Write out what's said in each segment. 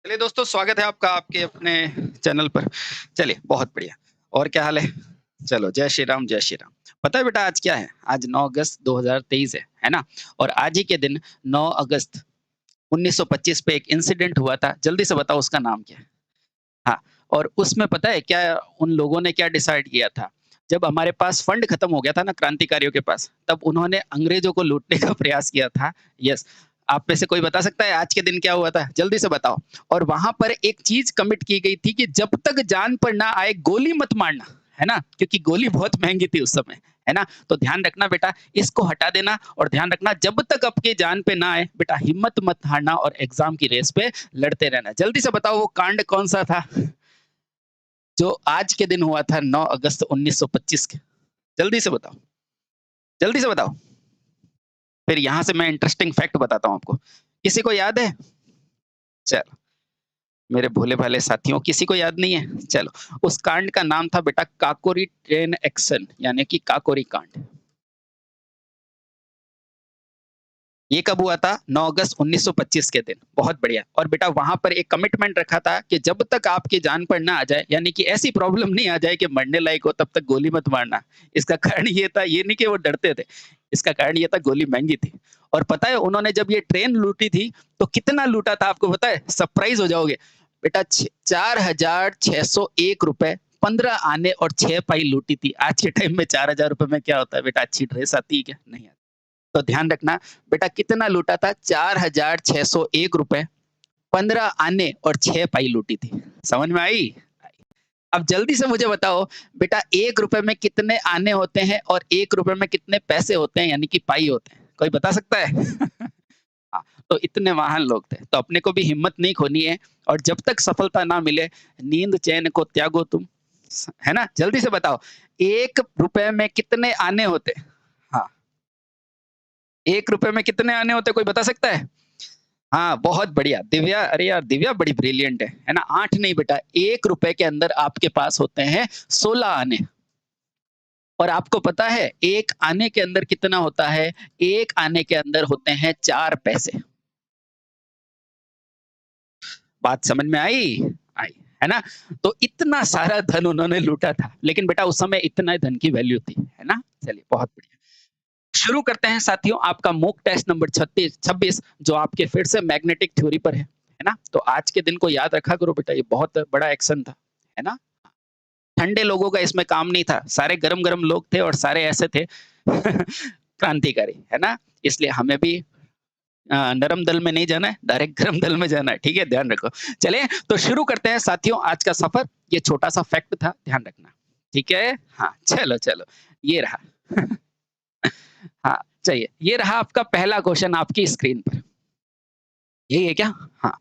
चलिए दोस्तों, स्वागत है आपका आपके अपने चैनल पर। चलिए, बहुत बढ़िया। और क्या हाल है? चलो, जय श्री राम, जय श्री राम। पता है बेटा आज क्या है? आज 9 अगस्त 2023 है ना? और आज ही के दिन 9 अगस्त 1925 पे एक इंसिडेंट हुआ था। जल्दी से बताओ उसका नाम क्या है? हाँ, और उसमें पता है क्या उन लोगों ने क्या डिसाइड किया था? जब हमारे पास फंड खत्म हो गया था ना क्रांतिकारियों के पास, तब उन्होंने अंग्रेजों को लूटने का प्रयास किया था। यस, आप में से कोई बता सकता है आज के दिन क्या हुआ था? जल्दी से बताओ। और वहाँ पर एक चीज़ कमिट की गई थी कि जब तक जान पर ना आए गोली मत मारना, है ना? क्योंकि गोली बहुत महँगी थी उस समय, है ना? तो ध्यान रखना बेटा, इसको हटा देना और ध्यान रखना जब तक आपके जान पे ना आए, बेटा हिम्मत मत हारना और एग्ज़ाम की रेस पे लड़ते रहना। जल्दी से बताओ वो कांड कौन-सा था? जो आज के दिन हुआ था 9 अगस्त 1925 के। जल्दी से बताओ, जल्दी से बताओ। फिर यहाँ से मैं इंटरेस्टिंग फैक्ट बताता हूँ आपको। किसी को याद है? चलो, मेरे भोले-भाले साथियों किसी को याद नहीं है? चलो, उस कांड का नाम था बेटा काकोरी ट्रेन एक्शन यानी कि काकोरी कांड। ये कब हुआ था? 9 अगस्त 1925 के दिन। बहुत बढ़िया। और बेटा वहाँ पर एक कमिटमेंट रखा था कि जब तक आपकी जान पर ना आ जाए, यानी कि ऐसी प्रॉब्लम नहीं आ जाए कि मरने लायक हो, तब तक गोली मत मारना। इसका कारण ये था, ये नहीं कि वो डरते थे। इसका कारण ये था गोली महँगी थी। और पता है उन्होंने जब ये ट्रेन लूटी थी, तो कितना लूटा था आपको पता है? सरप्राइज़ हो जाओगे। बेटा छ ₹4601 15 आने और 6 पाई लूटी थी। आज के टाइम में ₹4000 में क्या होता है बेटा? अच्छी ड्रेस आती है क्या? नहीं आती। तो ध्यान रखना बेटा कितना लूटा था? ₹4601 15 आने और 6 पाई लूटी थी। समझ में आई? अब जल्दी से मुझे बताओ बेटा ₹1 में कितने आने होते हैं और ₹1 में कितने पैसे होते हैं यानी कि पाई होते हैं? कोई बता सकता है? हाँ, तो इतने महान लोग थे। तो अपने को भी हिम्मत नहीं खोनी है और जब तक सफलता ना मिले, नींद चैन को त्यागो तुम। है ना? जल्दी से बताओ ₹1 में कितने आने होते हैं? हाँ, ₹1 में कितने आने होते हैं कोई बता सकता है? हाँ, बहुत बढ़िया। दिव्या, अरे यार दिव्या बड़ी ब्रिलियंट है ना? 8 नहीं बेटा, ₹1 के अंदर आपके पास होते हैं 16 आने। और आपको पता है 1 आने के अंदर कितना होता है? 1 आने के अंदर होते हैं 4 पैसे। बात समझ में आई? आई, है ना? तो इतना सारा धन उन्होंने लूटा था, लेकिन बेटा उस समय इतना धन की वैल्यू थी, है ना? चलिए बहुत बढ़िया। शुरू करते हैं साथियों आपका मॉक टेस्ट नंबर 36 जो आपके फिर से मैग्नेटिक थ्योरी पर है ना? तो आज के दिन को याद रखा करो बेटा, ये बहुत बड़ा एक्शन था, है ना? ठंडे लोगों का इसमें काम नहीं था, सारे गरम-गरम लोग थे और सारे ऐसे थे क्रांतिकारी, है ना? इसलिए हमें भी नरम दल में नहीं जाना है, डायरेक्ट गरम दल में जाना है, ठीक है? ध्यान रखो। चलिए, तो शुरू करते हैं साथियों आज का सफर। ये छोटा-सा फैक्ट था, ध्यान रखना, ठीक है? हाँ, चलो, चलो, ये रहा। हाँ, चलिए, ये रहा आपका पहला क्वेश्चन आपकी स्क्रीन पर। यही है क्या? हाँ।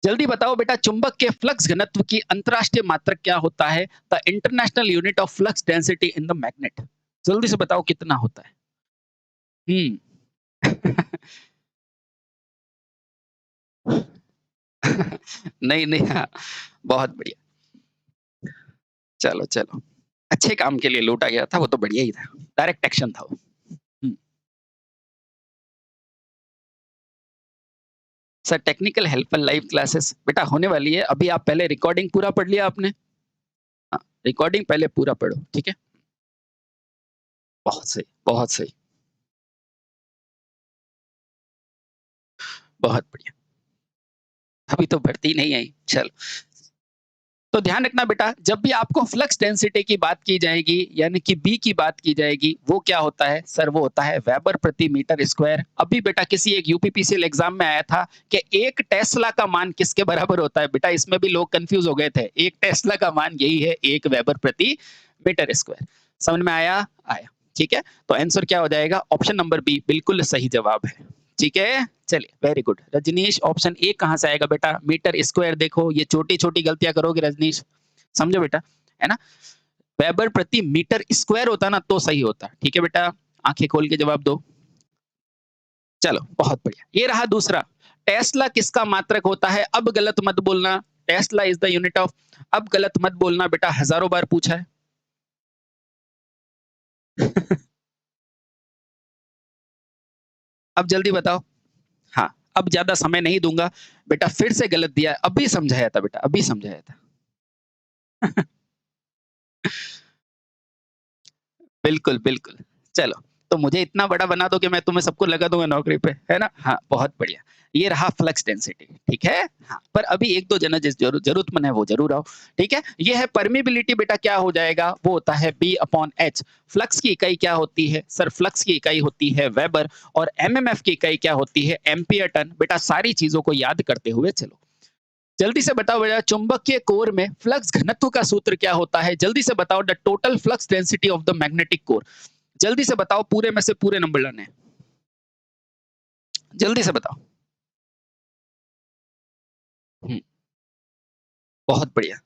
जल्दी बताओ बेटा चुंबक के फ्लक्स घनत्व की अंतरराष्ट्रीय मात्रक क्या होता है? The international unit of flux density in the magnet. जल्दी से बताओ कितना होता है? हुँ। नहीं, नहीं, हाँ, बहुत बढ़िया। चलो, चलो। अच्छे काम के लिए लूटा गया था, वो तो बढ़िया ही था। डायरेक्ट एक्शन था वो। हुँ। Sir technical help live classes बेटा होने वाली है। अभी आप पहले रिकॉर्डिंग पूरा पढ़ लिया आपने? हाँ, रिकॉर्डिंग पहले पूरा पढ़ो, ठीक है? बहुत सही, बहुत सही। बहुत बढ़िया। अभी तो भर्ती नहीं आई। चलो। तो ध्यान रखना बेटा, जब भी आपको फ्लक्स डेंसिटी की बात की जाएगी, यानी कि बी की बात की जाएगी, वो क्या होता है? सर वो होता है वेबर प्रति मीटर स्क्वायर। अभी बेटा किसी एक यूपीपीसीएल एग्जाम में आया था कि 1 टेस्ला का मान किसके बराबर होता है? बेटा इसमें भी लोग कन्फ्यूज़ हो गए थे। 1 टेस्ला का मान यही है 1 वेबर प्रति मीटर स्क्वायर। समझ में आया? आया। ठीक है? तो आंसर क्या हो जाएगा? ऑप्शन नंबर बी बिल्कुल सही जवाब है। ठीक है? चलिए very good. Rajneesh option A कहाँ से आएगा बेटा? मीटर स्क्वायर देखो ये छोटी-छोटी गलतियाँ करोगे रजनीश। समझो बेटा, है ना? वेबर प्रति मीटर स्क्वायर होता ना तो सही होता। ठीक है बेटा? आँखें खोल के जवाब दो। चलो बहुत बढ़िया। ये रहा दूसरा। टेस्ला किसका मात्रक होता है? अब गलत मत बोलना। Tesla is the unit of अब गलत मत बोलना बेटा हज़ारों बार पूछा है। अब जल्दी बताओ। हाँ, अब ज्यादा समय नहीं दूंगा। बेटा फिर से गलत दिया, अभी समझाया था बेटा, अभी समझाया था। बिल्कुल, बिल्कुल। चलो, तो मुझे इतना बड़ा बना दो कि मैं तुम्हें सबको लगा दूँगा नौकरी पे, है ना? हाँ, बहुत बढ़िया। ये रहा फ्लक्स डेंसिटी, ठीक है? हाँ, पर अभी 1-2 जना जिस ज़रूरतमंद है वो ज़रूर आओ, ठीक है? ये है परमिबिलिटी बेटा क्या हो जाएगा? वो होता है B/H। फ्लक्स की इकाई क्या होती है? सर फ्लक्स की इकाई होती है वेबर और एमएमएफ की इकाई क्या होती है? Ampere turn. बेटा सारी चीज़ों को याद करते हुए चलो। जल्दी से बताओ बेटा चुंबकीय कोर में फ्लक्स घनत्व का सूत्र क्या होता है? जल्दी से बताओ the total flux density of the magnetic core. जल्दी से बताओ, पूरे में से पूरे नंबर लाने हैं। जल्दी से बताओ। हुँ, बहुत बढ़िया।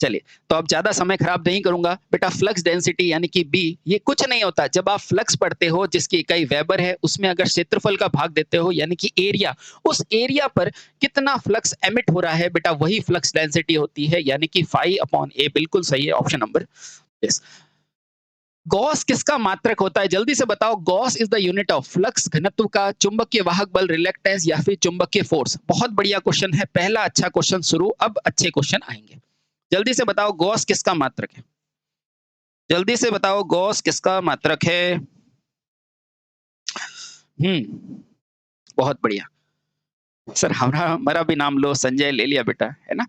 चलिए, तो अब ज़्यादा समय खराब नहीं करूँगा। बेटा फ्लक्स डेंसिटी यानी कि बी, ये कुछ नहीं होता। जब आप फ्लक्स पढ़ते हो जिसकी इकाई वेबर है, उसमें अगर क्षेत्रफल का भाग देते हो यानी कि एरिया, उस एरिया पर कितना फ्लक्स एमिट हो रहा है बेटा वही फ्लक्स डेंसिटी होती है यानी कि फाई अपॉन ए। बिल्कुल सही है ऑप्शन नंबर यस। गॉस किसका मात्रक होता है? जल्दी से बताओ। Gauss is the unit of flux घनत्व का, चुंबकीय वाहक बल रिलेक्टेंस या फिर चुंबकीय फोर्स। बहुत बढ़िया क्वेश्चन है, पहला अच्छा क्वेश्चन शुरू। अब अच्छे क्वेश्चन आएंगे। जल्दी से बताओ गॉस किसका मात्रक है? जल्दी से बताओ गॉस किसका मात्रक है? बहुत बढ़िया। सर हमारा हमारा भी नाम लो, संजय ले लिया बेटा, है ना?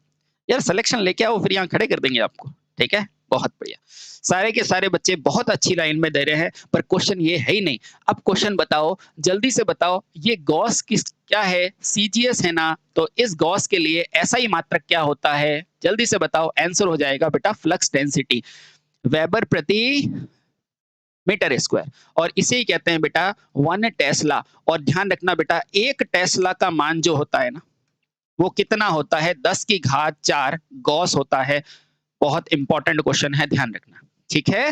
यार सिलेक्शन लेके आओ फिर यहाँ खड़े कर देंगे आपको, ठीक है? बहुत बढ़िया। सारे के सारे बच्चे बहुत अच्छी लाइन में दे रहे हैं, पर क्वेश्चन ये है ही नहीं। अब क्वेश्चन बताओ, जल्दी से बताओ, ये गॉस किस क्या है? सीजीएस है ना? तो इस गॉस के लिए एसआई मात्रक क्या होता है? जल्दी से बताओ, आंसर हो जाएगा बेटा फ्लक्स डेंसिटी, वेबर प्रति मीटर स्क्वायर। और इसे ही कहते हैं बेटा 1 टेस्ला। और ध्यान रखना बेटा, 1 टेस्ला का मान जो होता है ना, वो कितना होता है? 10 की घात 4 गॉस होता है। बहुत इंपॉर्टेंट क्वेश्चन है, ध्यान रखना, ठीक है?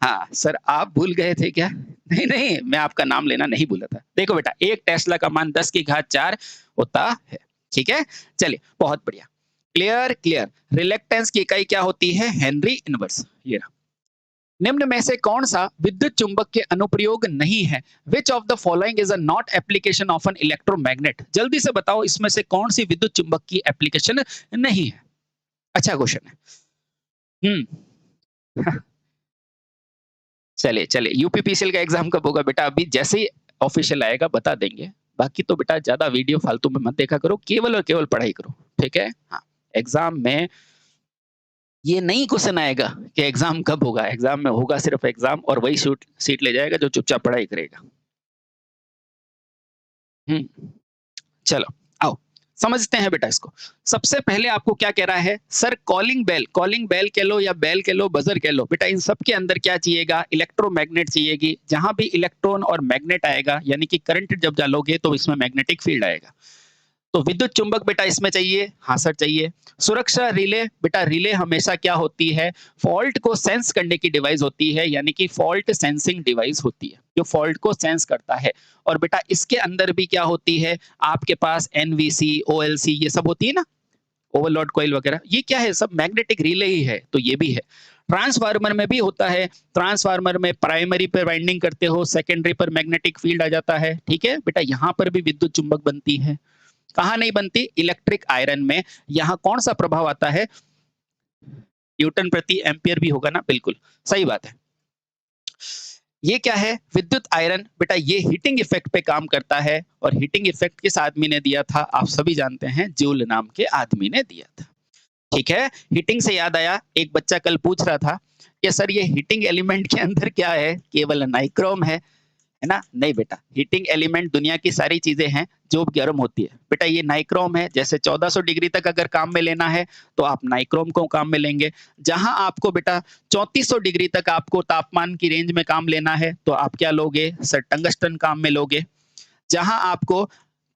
हाँ, सर आप भूल गए थे क्या? नहीं, नहीं, मैं आपका नाम लेना नहीं भूला था। देखो बेटा, 1 टेस्ला का मान 10 की घात 4 होता है, ठीक है? चलिए, बहुत बढ़िया। Clear, clear. रिलेक्टेंस की इकाई क्या होती है? Henry inverse. ये रहा। निम्न में से कौन सा विद्युत चुंबक के अनुप्रयोग नहीं है? Which of the following is a not application of an electromagnet? जल्दी से बताओ इसमें से कौन सी विद्युत चुंबक की एप्लीकेशन नहीं है? अच्छा क्वेश्चन है। चलिए चलिए, यूपीपीसीएल का एग्जाम कब होगा बेटा? अभी जैसे ही ऑफिशियल आएगा बता देंगे। बाकी तो बेटा ज्यादा वीडियो फालतू में मत देखा करो, केवल और केवल पढ़ाई करो, ठीक है? हाँ, एग्जाम में ये नहीं क्वेश्चन आएगा कि एग्जाम कब होगा। एग्जाम में होगा सिर्फ एग्जाम, और वही सीट ले जाएगा जो चुपचाप पढ़ाई करेगा। हम्म चलो, आओ समझते हैं बेटा इसको। सबसे पहले आपको क्या कह रहा है? सर कॉलिंग बेल कह लो या बेल कह लो, बजर कह लो, बेटा इन सब के अंदर क्या चाहिएगा? इलेक्ट्रोमैग्नेट चाहिएगी। जहां भी इलेक्ट्रॉन और मैग्नेट आएगा यानी कि करंट जब डालोगे तो इसमें मैग्नेटिक फील्ड आएगा। तो विद्युत चुंबक बेटा इसमें चाहिए। हाँ सर चाहिए। सुरक्षा रिले, बेटा रिले हमेशा क्या होती है? फॉल्ट को सेंस करने की डिवाइस होती है, यानी कि फॉल्ट सेंसिंग डिवाइस होती है जो फॉल्ट को सेंस करता है। और बेटा इसके अंदर भी क्या होती है? आपके पास एनवीसी, ओएलसी, ये सब होती है ना, ओवरलोड कॉइल वगैरह। ये क्या है? सब मैग्नेटिक रिले ही है, तो ये भी है। ट्रांसफार्मर में भी होता है। ट्रांसफार्मर में प्राइमरी पर वाइंडिंग करते हो, सेकेंडरी पर मैग्नेटिक फील्ड आ जाता है, ठीक है बेटा? यहाँ पर भी विद्युत चुंबक बनती है। कहाँ नहीं बनती? इलेक्ट्रिक आयरन में। यहाँ कौन सा प्रभाव आता है? न्यूटन प्रति एम्पियर भी होगा ना, बिल्कुल सही बात है। ये क्या है? विद्युत आयरन बेटा, ये हीटिंग इफेक्ट पे काम करता है। और हीटिंग इफेक्ट किस आदमी ने दिया था? आप सभी जानते हैं, जूल नाम के आदमी ने दिया था, ठीक है? हीटिंग से याद आया, एक बच्चा कल पूछ रहा था कि सर ये हीटिंग एलिमेंट के अंदर क्या है? केवल नाइक्रोम है ना? नहीं बेटा, हीटिंग एलिमेंट दुनिया की सारी चीजें हैं जो गर्म होती है। बेटा ये नाइक्रोम है। जैसे 1400 डिग्री तक अगर काम में लेना है तो आप नाइक्रोम को काम में लेंगे। जहां आपको बेटा 3400 डिग्री तक आपको तापमान की रेंज में काम लेना है तो आप क्या लोगे? सर टंगस्टन काम में लोगे। जहां आपको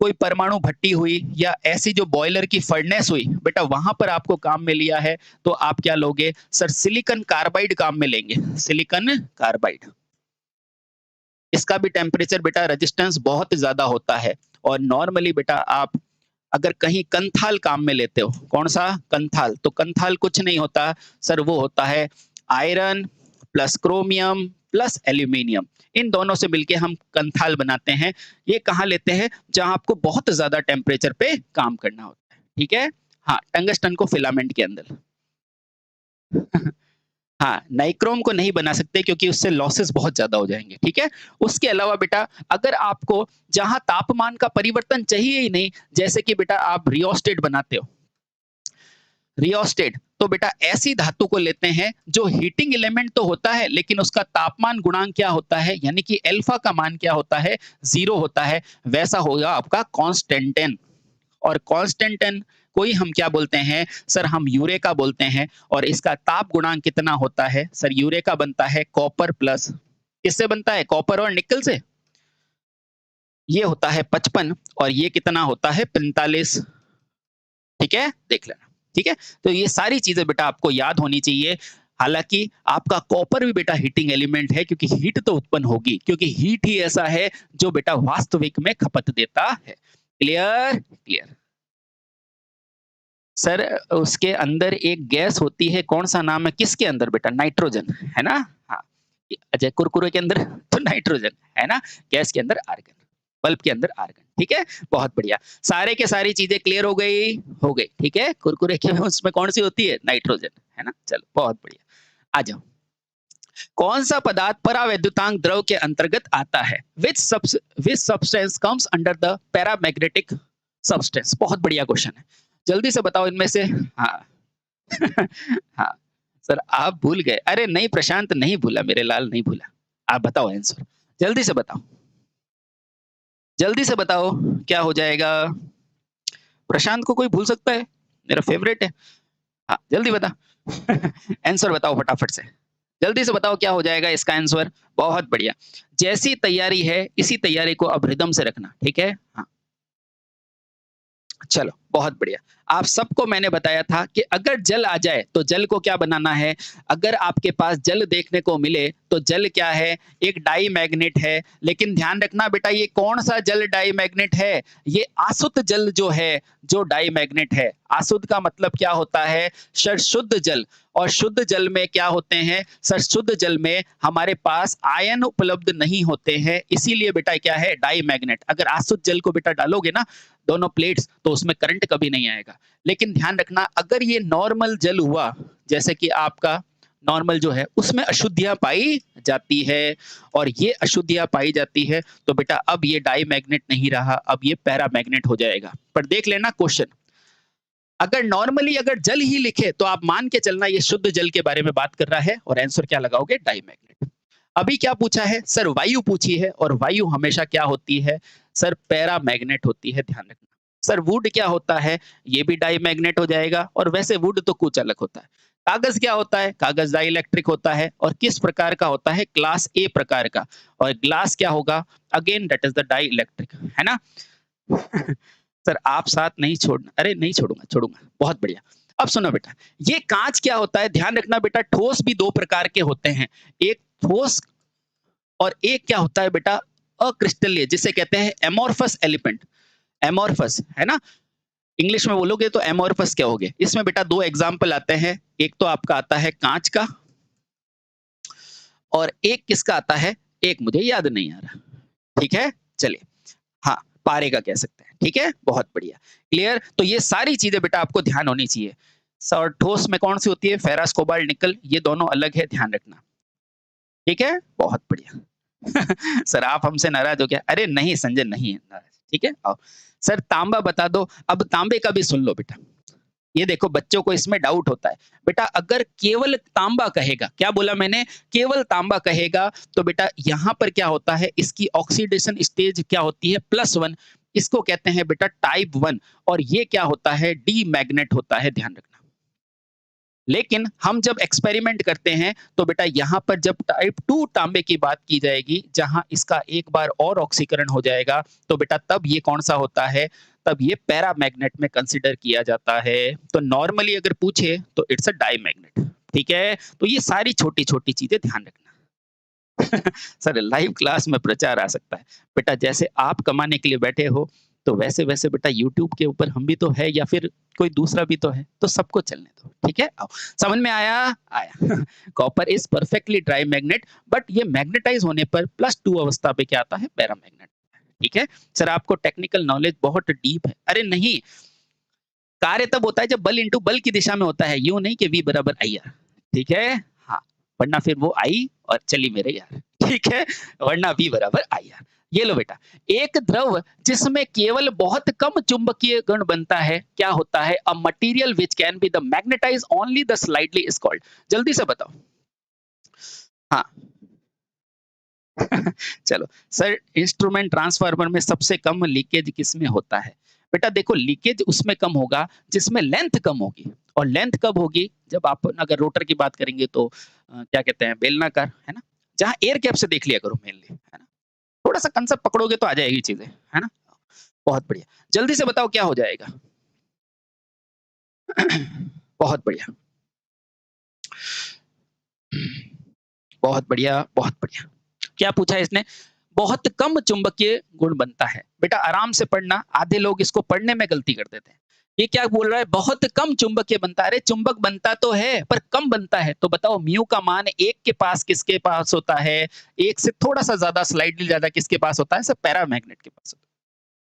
कोई परमाणु भट्टी हुई या ऐसी जो बॉयलर की फर्नेस हुई, बेटा वहां पर आपको काम में लिया है तो आप क्या लोगे? सर सिलिकॉन कार्बाइड काम में लेंगे, सिलिकॉन कार्बाइड। इसका भी टेम्परेचर बेटा रेजिस्टेंस बहुत ज्यादा होता है। और नॉर्मली बेटा आप अगर कहीं कंथाल काम में लेते हो, कौन सा? कंथाल। तो कंथाल कुछ नहीं होता सर, वो होता है iron plus chromium plus aluminium, इन दोनों से मिलके हम कंथाल बनाते हैं। ये कहाँ लेते हैं? जहाँ आपको बहुत ज़्यादा टेम्परेचर पे काम करना होता है, ठीक है? हाँ, टंगस्टन को फिलामेंट के अंदर। हाँ, नाइक्रोम को नहीं बना सकते क्योंकि उससे लॉसेस बहुत ज़्यादा हो जाएँगे, ठीक है? उसके अलावा बेटा अगर आपको जहाँ तापमान का परिवर्तन चाहिए ही नहीं, जैसे कि बेटा आप रियोस्टेट बनाते हो, रियोस्टेट तो बेटा ऐसी धातु को लेते हैं जो हीटिंग एलिमेंट तो होता है लेकिन उसका तापमान गुणांक क्या होता है, यानी कि अल्फा का मान क्या होता है, 0 होता है। वैसा होगा आपका कांस्टेंटेन। और कांस्टेंटेन को ही हम क्या बोलते हैं सर? हम यूरेका बोलते हैं। और इसका ताप गुणांक कितना होता है सर? यूरेका बनता है कॉपर प्लस, किससे बनता है? कॉपर और निकल से। ये होता है 55 और ये कितना होता है? 45। ठीक है, देख लेना। ठीक है, तो ये सारी चीजें बेटा आपको याद होनी चाहिए। हालांकि आपका कॉपर भी बेटा हीटिंग एलिमेंट है क्योंकि हीट तो उत्पन्न होगी, क्योंकि हीट ही ऐसा है जो बेटा वास्तविक में खपत देता है। क्लियर? क्लियर। सर उसके अंदर एक गैस होती है, कौन सा नाम है? किसके अंदर बेटा? नाइट्रोजन, है ना? हाँ, अजय कुरकुरे के अंदर तो नाइट्रोजन है ना, गैस के अंदर आर्गन, बल्ब के अंदर आर्गन। ठीक है, बहुत बढ़िया। सारे के सारी चीजें क्लियर हो गई? हो गई। ठीक है, कुरकुरे के उसमें कौन सी होती है? नाइट्रोजन, है ना? चलो बहुत बढ़िया। आ जाओ। कौन सा पदार्थ परावैद्युतांक द्रव के अंतर्गत आता है? Which substance comes under the paramagnetic substance? बहुत बढ़िया क्वेश्चन है, जल्दी से बताओ इनमें से। हाँ हाँ सर आप भूल गए। अरे नहीं प्रशांत नहीं भूला, मेरे लाल नहीं भूला। आप बताओ आंसर, जल्दी से बताओ, जल्दी से बताओ क्या हो जाएगा? प्रशांत को कोई भूल सकता है? मेरा फेवरेट है। हाँ जल्दी बता आंसर बताओ फटाफट से, जल्दी से बताओ क्या हो जाएगा इसका आंसर? बहुत बढ़िया। जैसी तैयारी है इसी तैयारी को अब रिदम से रखना, ठीक है? हाँ चलो बहुत बढ़िया। आप सबको मैंने बताया था कि अगर जल आ जाए तो जल को क्या बनाना है? अगर आपके पास जल देखने को मिले तो जल क्या है? एक डाई मैग्नेट है। लेकिन ध्यान रखना बेटा ये कौन सा जल डाई मैग्नेट है? ये आसुत जल जो है, जो डाई मैग्नेट है। आसुत का मतलब क्या होता है? सर शुद्ध जल। और शुद्ध जल में क्या होते हैं सर? शुद्ध जल में हमारे पास आयन उपलब्ध नहीं होते हैं, इसीलिए बेटा क्या है? Diamagnet. अगर आसुत जल को बेटा डालोगे ना दोनों प्लेट्स तो उसमें करंट कभी नहीं आएगा। लेकिन ध्यान रखना अगर ये नॉर्मल जल हुआ, जैसे कि आपका नॉर्मल जो है उसमें अशुद्धियां पाई जाती है, और ये अशुद्धियां पाई जाती है तो बेटा अब ये डाई मैग्नेट नहीं रहा, अब ये पैरा मैग्नेट हो जाएगा। पर देख लेना क्वेश्चन, अगर नॉर्मली अगर जल ही लिखे तो आप मान के चलना ये शुद्ध जल के बारे में बात कर रहा है, और आंसर क्या लगाओगे? Diamagnet. अभी क्या पूछा है सर? वायु पूछी है, और वायु हमेशा क्या होती है सर? पैरा मैग्नेट होती है, ध्यान रखना। सर वुड क्या होता है? ये भी डाई मैग्नेट हो जाएगा, और वैसे वुड तो कुछ अलग होता है। कागज क्या होता है? कागज डाई इलेक्ट्रिक होता है, और किस प्रकार का होता है? क्लास ए प्रकार का। और ग्लास क्या होगा? Again that is the dielectric, है ना? सर आप साथ नहीं छोड़ना। अरे नहीं छोड़ूंगा, छोड़ूंगा। बहुत बढ़िया। अब सुनो बेटा, ये कांच क्या होता है? ध्यान रखना बेटा, ठोस भी दो प्रकार के होते हैं, एक ठोस और एक क्या होता है बेटा? अक्रिस्टलीय, जिसे कहते हैं एमोर्फस एलिमेंट। एमोर्फस, है ना? इंग्लिश में बोलोगे तो एमोर्फस क्या होगे? इसमें बेटा दो एग्जाम्पल आते हैं, एक तो आपका आता है कांच का, और एक किसका आता है? एक मुझे याद नहीं आ रहा। ठीक है, चलिए। हाँ, पारे का कह सकते हैं। ठीक है, बहुत बढ़िया। क्लियर? तो ये सारी चीजें बेटा आपको ध्यान होनी चाहिए। और ठोस में कौन सी होती है? फेरस, कोबाल्ट, निकल, ये दोनों अलग है, ध्यान रखना। ठीक है, बहुत बढ़िया। सर आप हमसे नाराज हो क्या? अरे नहीं संजय, नहीं है नाराज। ठीक है, आओ। सर तांबा बता दो। अब तांबे का भी सुन लो बेटा, ये देखो बच्चों को इसमें डाउट होता है। बेटा अगर केवल तांबा कहेगा, क्या बोला मैंने? केवल तांबा कहेगा तो बेटा यहाँ पर क्या होता है? इसकी ऑक्सीडेशन स्टेज क्या होती है? +1। इसको कहते हैं बेटा टाइप 1, और ये क्या होता है? डी मैग्नेट होता है, ध्यान रखना। लेकिन हम जब एक्सपेरिमेंट करते हैं तो बेटा यहाँ पर जब टाइप 2 तांबे की बात की जाएगी, जहां इसका एक बार और ऑक्सीकरण हो जाएगा, तो बेटा तब ये कौन सा होता है? तब ये पैरा मैग्नेट में कंसिडर किया जाता है। तो नॉर्मली अगर पूछे तो इट्स अ डाई मैग्नेट। ठीक है, तो ये सारी छोटी छोटी चीजें ध्यान रखना। सर लाइव क्लास में प्रचार आ सकता है बेटा, जैसे आप कमाने के लिए बैठे हो तो वैसे-वैसे बेटा यूट्यूब के ऊपर हम भी तो है या फिर कोई दूसरा भी तो है, तो सबको चलने दो, ठीक है? आओ, समझ में आया? आया। Copper is perfectly dry magnet but ये मैग्नेटाइज़ होने पर +2 अवस्था पे क्या आता है? पैरामैग्नेट, ठीक है? सर आपको टेक्निकल नॉलेज बहुत डीप है। अरे नहीं, कार्य तब होता है जब बल इंटू बल की दिशा में होता है, यूँ नहीं कि V बराबर IR, ठीक है? हाँ, वरना फिर वो आई और चली मेरे यार, ठीक है? वरना V बराबर IR। ये लो बेटा, एक द्रव जिसमें केवल बहुत कम चुंबकीय गुण बनता है, क्या होता है? A material which can be the magnetised only the slightly is called. जल्दी से बताओ। हाँ। चलो सर, इंस्ट्रूमेंट ट्रांसफार्मर में सबसे कम लीकेज किसमें होता है? बेटा देखो, लीकेज उसमें कम होगा जिसमें लेंथ कम होगी। और लेंथ कब होगी? जब आप अगर रोटर की बात करेंगे तो क्या कहते हैं, बेलनाकार, है ना? जहाँ एयर गैप से देख लिया करो मेनली, है ना? थोड़ा सा कंसेप्ट पकड़ोगे तो आ जाएगी चीजें, है ना? बहुत बढ़िया। जल्दी से बताओ क्या हो जाएगा? बहुत बढ़िया। बहुत बढ़िया, बहुत बढ़िया। क्या पूछा है इसने? बहुत कम चुंबकीय गुण बनता है। बेटा आराम से पढ़ना, आधे लोग इसको पढ़ने में गलती कर देते हैं। ये क्या बोल रहा है? बहुत कम चुंबकीय बनता है। अरे चुंबक बनता तो है, पर कम बनता है। तो बताओ म्यू का मान 1 के पास किसके पास होता है? 1 से थोड़ा-सा ज़्यादा, स्लाइटली ज़्यादा किसके पास होता है? सब पैरामैग्नेट के पास होता है।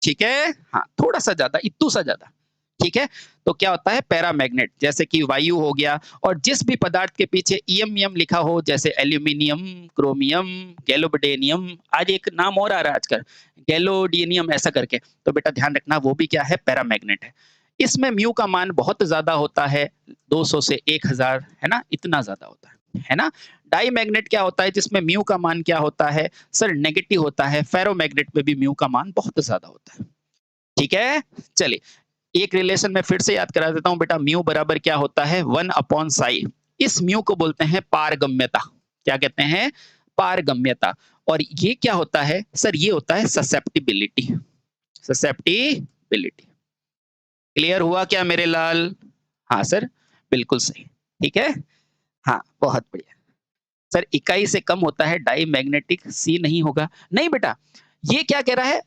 ठीक है? हाँ, थोड़ा-सा ज़्यादा, इत्तू सा ज़्यादा। ठीक है? तो क्या होता है? पैरामैग्नेट, जैसे कि वायु हो गया, और जिस भी पदार्थ के पीछे ईएम लिखा हो, जैसे एल्यूमीनियम, क्रोमियम, गैलोबेडेनियम, आज एक नाम और आ रहा है आजकल, गैलोडीनियम ऐसा करके, तो बेटा ध्यान रखना वो भी क्या है? पैरामैग्नेट है। इसमें म्यू का मान बहुत ज़्यादा होता है, 200 से 1000, है ना? इतना ज़्यादा होता है ना? डाई मैग्नेट क्या होता है जिसमें म्यू का मान क्या होता है? सर नेगेटिव होता है। फेरोमैग्नेट में भी म्यू का मान बहुत ज़्यादा होता है। ठीक है? चलिए, एक रिलेशन में फिर से याद करा देता हूँ बेटा, म्यू बराबर क्या होता है? 1 अपॉन साई। इस म्यू को बोलते हैं पारगम्यता। क्या कहते हैं? पारगम्यता। और ये क्या होता है? सर ये होता है ससेप्टिबिलिटी। ससेप्टिबिलिटी। क्लियर हुआ क्या मेरे लाल? हाँ सर, बिल्कुल सही। ठीक है? हाँ, बहुत बढ़िया। सर इकाई से कम होता है डाई मैग्नेटिक, सी नहीं होगा। नहीं बेटा, ये क्या कह रहा है?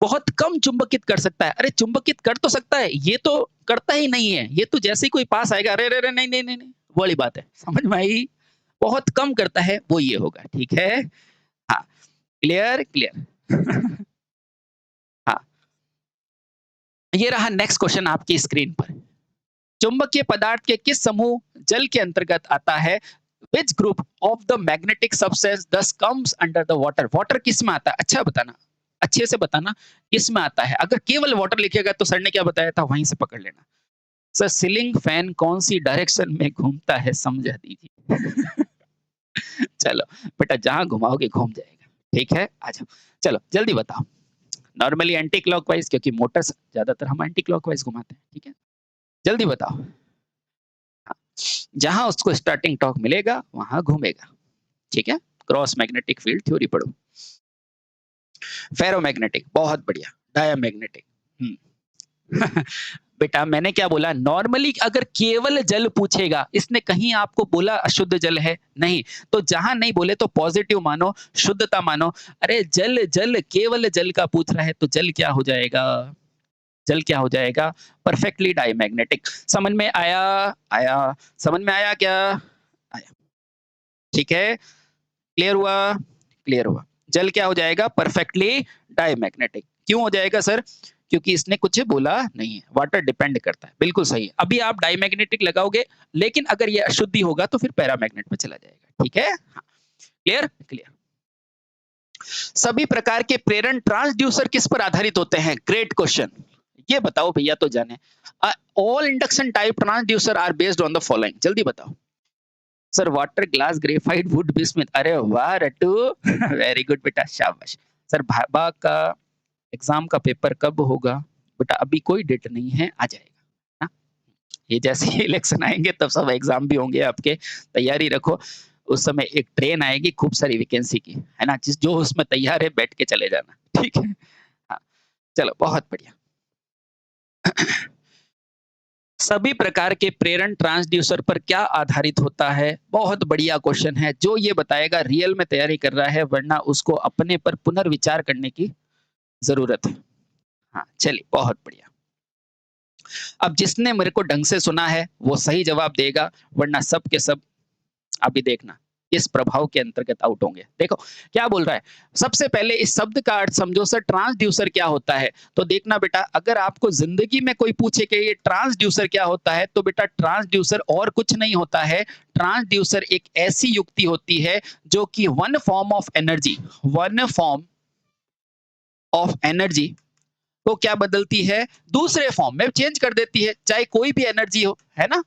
बहुत कम चुंबकित कर सकता है। अरे चुंबकित कर तो सकता है, ये तो करता ही नहीं है। ये तो जैसे ही कोई पास आएगा, अरे, अरे, अरे! नहीं, नहीं, नहीं, नहीं, वो वाली बात है। समझ में आई? बहुत कम करता है, वो ये होगा, ठीक है? हाँ, क्लियर? क्लियर। हाँ, ये रहा नेक्स्ट क्वेश्चन आपकी स्क्रीन पर। चुंबकीय पदार्थ के किस समूह जल के अंतर्गत आता है? Which group of the magnetic substance thus comes under the water? Water किस में आता है? अच्छा बताना, अच्छे से बताना, किस में आता है? अगर केवल वाटर लिखेगा तो सर ने क्या बताया था, वहीं से पकड़ लेना। सर सीलिंग फैन कौन सी डायरेक्शन में घूमता है, समझा दीजिए। चलो बेटा, जहां घुमाओगे घूम जाएगा। ठीक है, आ जाओ। चलो जल्दी बताओ। नॉर्मली एंटी क्लॉकवाइज, क्योंकि मोटर्स ज्यादातर हम एंटी क्लॉकवाइज घुमाते हैं। ठीक है, जल्दी बताओ। हाँ, जहां उसको स्टार्टिंग टॉर्क मिलेगा वहां घूमेगा। ठीक है, क्रॉस मैग्नेटिक फील्ड थ्योरी पढ़ो। फेरोमैग्नेटिक, बहुत बढ़िया। डायमैग्नेटिक। बेटा मैंने क्या बोला? नॉर्मली अगर केवल जल पूछेगा, इसने कहीं आपको बोला अशुद्ध जल है? नहीं। तो जहां नहीं बोले तो पॉजिटिव मानो, शुद्धता मानो। अरे जल जल, केवल जल का पूछ रहा है तो जल क्या हो जाएगा? जल क्या हो जाएगा? Perfectly diamagnetic. समझ में आया? आया। समझ में आया क्या? आया। ठीक है, क्लियर हुआ? क्लियर हुआ। जल क्या हो जाएगा? Perfectly diamagnetic. क्यों हो जाएगा सर? क्योंकि इसने कुछ बोला नहीं है। वाटर डिपेंड करता है। बिल्कुल सही है। अभी आप डायमैग्नेटिक लगाओगे, लेकिन अगर ये अशुद्धि होगा तो फिर पैरामैग्नेट में चला जाएगा। ठीक है? हाँ, क्लियर? क्लियर। सभी प्रकार के प्रेरण ट्रांसड्यूसर किस पर आधारित होते हैं? Great question. ये बताओ भैया तो जाने। All induction type transducer are based on the following. जल्दी बताओ। Sir water, glass, graphite, wood, bismuth. अरे वाह रट्टू, वेरी गुड बेटा, शाबाश। सर भाबा का एग्जाम का पेपर कब होगा? बेटा अभी कोई डेट नहीं है, आ जाएगा ना। ये जैसे ही इलेक्शन आएंगे तब सब एग्जाम भी होंगे आपके, तैयारी रखो। उस समय एक ट्रेन आएगी खूब सारी वैकेंसी की, है ना? जिस जो उसमें तैयार है बैठ के चले जाना, ठीक है? हाँ, चलो बहुत बढ़िया। सभी प्रकार के प्रेरण ट्रांसड्यूसर पर क्या आधारित होता है? बहुत बढ़िया क्वेश्चन है। जो ये बताएगा रियल में तैयारी कर रहा है, वरना उसको अपने पर पुनर्विचार करने की जरूरत है। हाँ, चलिए बहुत बढ़िया। अब जिसने मेरे को ढंग से सुना है, वो सही जवाब देगा, वरना सब के सब अभी देखना इस प्रभाव के अंतर्गत आउट होंगे। देखो क्या बोल रहा है, सबसे पहले इस शब्द का अर्थ समझो सर, ट्रांसड्यूसर क्या होता है? तो देखना बेटा, अगर आपको जिंदगी में कोई पूछे कि ये ट्रांसड्यूसर क्या होता है, तो बेटा ट्रांसड्यूसर और कुछ नहीं होता है। ट्रांसड्यूसर एक ऐसी युक्ति होती है जो कि one form of energy, one form of energy को क्या बदलती है, दूसरे फॉर्म में चेंज कर देती है, चाहे कोई भी एनर्जी हो, है ना?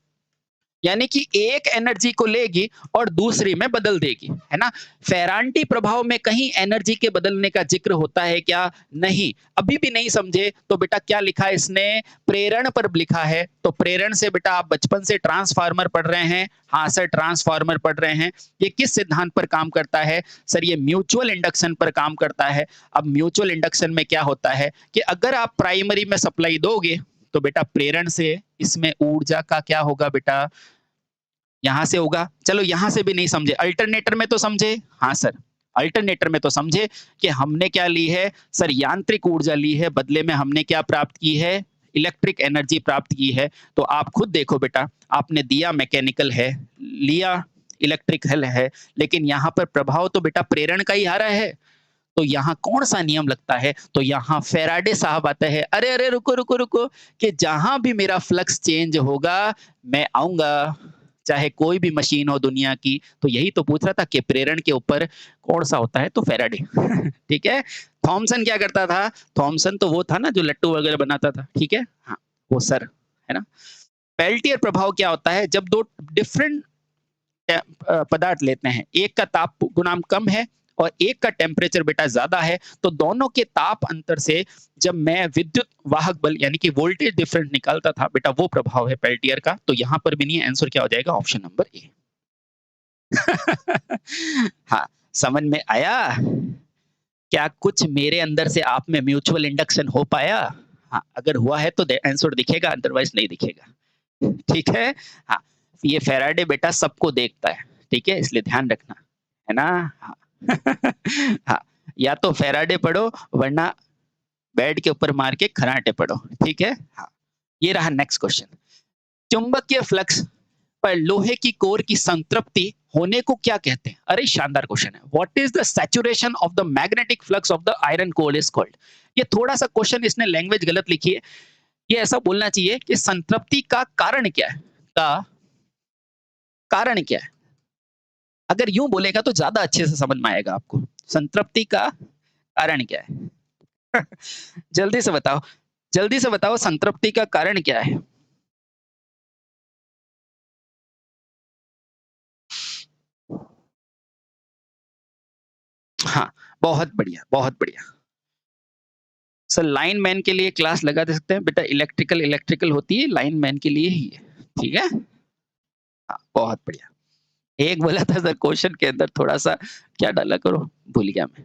यानी कि एक एनर्जी को लेगी और दूसरी में बदल देगी, है ना? फेरांटी प्रभाव में कहीं एनर्जी के बदलने का जिक्र होता है क्या? नहीं। अभी भी नहीं समझे तो बेटा क्या लिखा है इसने, प्रेरण पर लिखा है। तो प्रेरण से बेटा आप बचपन से ट्रांसफार्मर पढ़ रहे हैं। हाँ सर, ट्रांसफार्मर पढ़ रहे हैं। ये किस सिद्धांत पर काम करता है? सर ये म्यूचुअल इंडक्शन पर काम करता है। अब म्यूचुअल इंडक्शन में क्या होता है कि अगर आप प्राइमरी में सप्लाई दोगे तो बेटा प्रेरण से इसमें ऊर्जा का क्या होगा बेटा, यहां से होगा। चलो यहां से भी नहीं समझे, अल्टरनेटर में तो समझे। हाँ सर, अल्टरनेटर में तो समझे कि हमने क्या ली है सर, यांत्रिक ऊर्जा ली है, बदले में हमने क्या प्राप्त की है, इलेक्ट्रिक एनर्जी प्राप्त की है। तो आप खुद देखो बेटा, आपने दिया मैकेनिकल है, लिया इलेक्ट्रिकल है, लेकिन यहाँ पर प्रभाव तो बेटा प्रेरण का ही आ रहा है। तो यहाँ कौन सा नियम लगता है, तो यहाँ फेराडे साहब आते हैं, अरे अरे रुको रुको रुको, कि जहां भी मेरा फ्लक्स चेंज होगा मैं आऊंगा, चाहे कोई भी मशीन हो दुनिया की। तो यही तो पूछ रहा था कि प्रेरण के ऊपर कौन सा होता है, तो फेराडे। ठीक है। थॉमसन क्या करता था, थॉमसन तो वो था ना जो लट्टू वगैरह बनाता था, ठीक है, हाँ वो सर, है ना। पेल्टियर प्रभाव क्या होता है, जब दो डिफरेंट पदार्थ लेते हैं, एक का ताप गुणांक कम है और एक का टेम्परेचर बेटा ज्यादा है, तो दोनों के ताप अंतर से जब मैं विद्युत वाहक बल यानी कि वोल्टेज डिफरेंस निकालता था बेटा, वो प्रभाव है पेल्टियर का। तो यहां पर भी नहीं, आंसर क्या हो जाएगा, ऑप्शन नंबर ए। हाँ, समझ में आया? क्या कुछ मेरे अंदर से आप में म्यूचुअल इंडक्शन हो पाया? हाँ, अगर हुआ है तो आंसर दिखेगा, अदरवाइज नहीं दिखेगा। ठीक है। हाँ, ये फेराडे बेटा सबको देखता है, ठीक है, इसलिए ध्यान रखना, है ना। हाँ। हाँ, या तो फेराडे पढ़ो, वरना बेड के ऊपर मार के खराटे पढ़ो, ठीक है। हाँ, ये रहा नेक्स्ट क्वेश्चन। चुंबकीय फ्लक्स पर लोहे की कोर की संतृप्ति होने को क्या कहते हैं? अरे शानदार क्वेश्चन है। What is the saturation of the magnetic flux of the iron core is called. ये थोड़ा सा क्वेश्चन इसने लैंग्वेज गलत लिखी है। ये ऐसा बोलना चाहिए कि संतृप्ति का कारण क्या है, का कारण क्या है। अगर यूं बोलेगा तो ज्यादा अच्छे से समझ में आएगा आपको। संतृप्ति का कारण क्या है? जल्दी से बताओ, जल्दी से बताओ, संतृप्ति का कारण क्या है? हाँ, बहुत बढ़िया, बहुत बढ़िया। सर लाइनमैन के लिए क्लास लगा दे सकते हैं बेटा, इलेक्ट्रिकल इलेक्ट्रिकल होती है, लाइनमैन के लिए ही है, ठीक है। हाँ, बहुत बढ़िया। एक बोला था सर क्वेश्चन के अंदर थोड़ा सा क्या डाला करो, भूल गया मैं।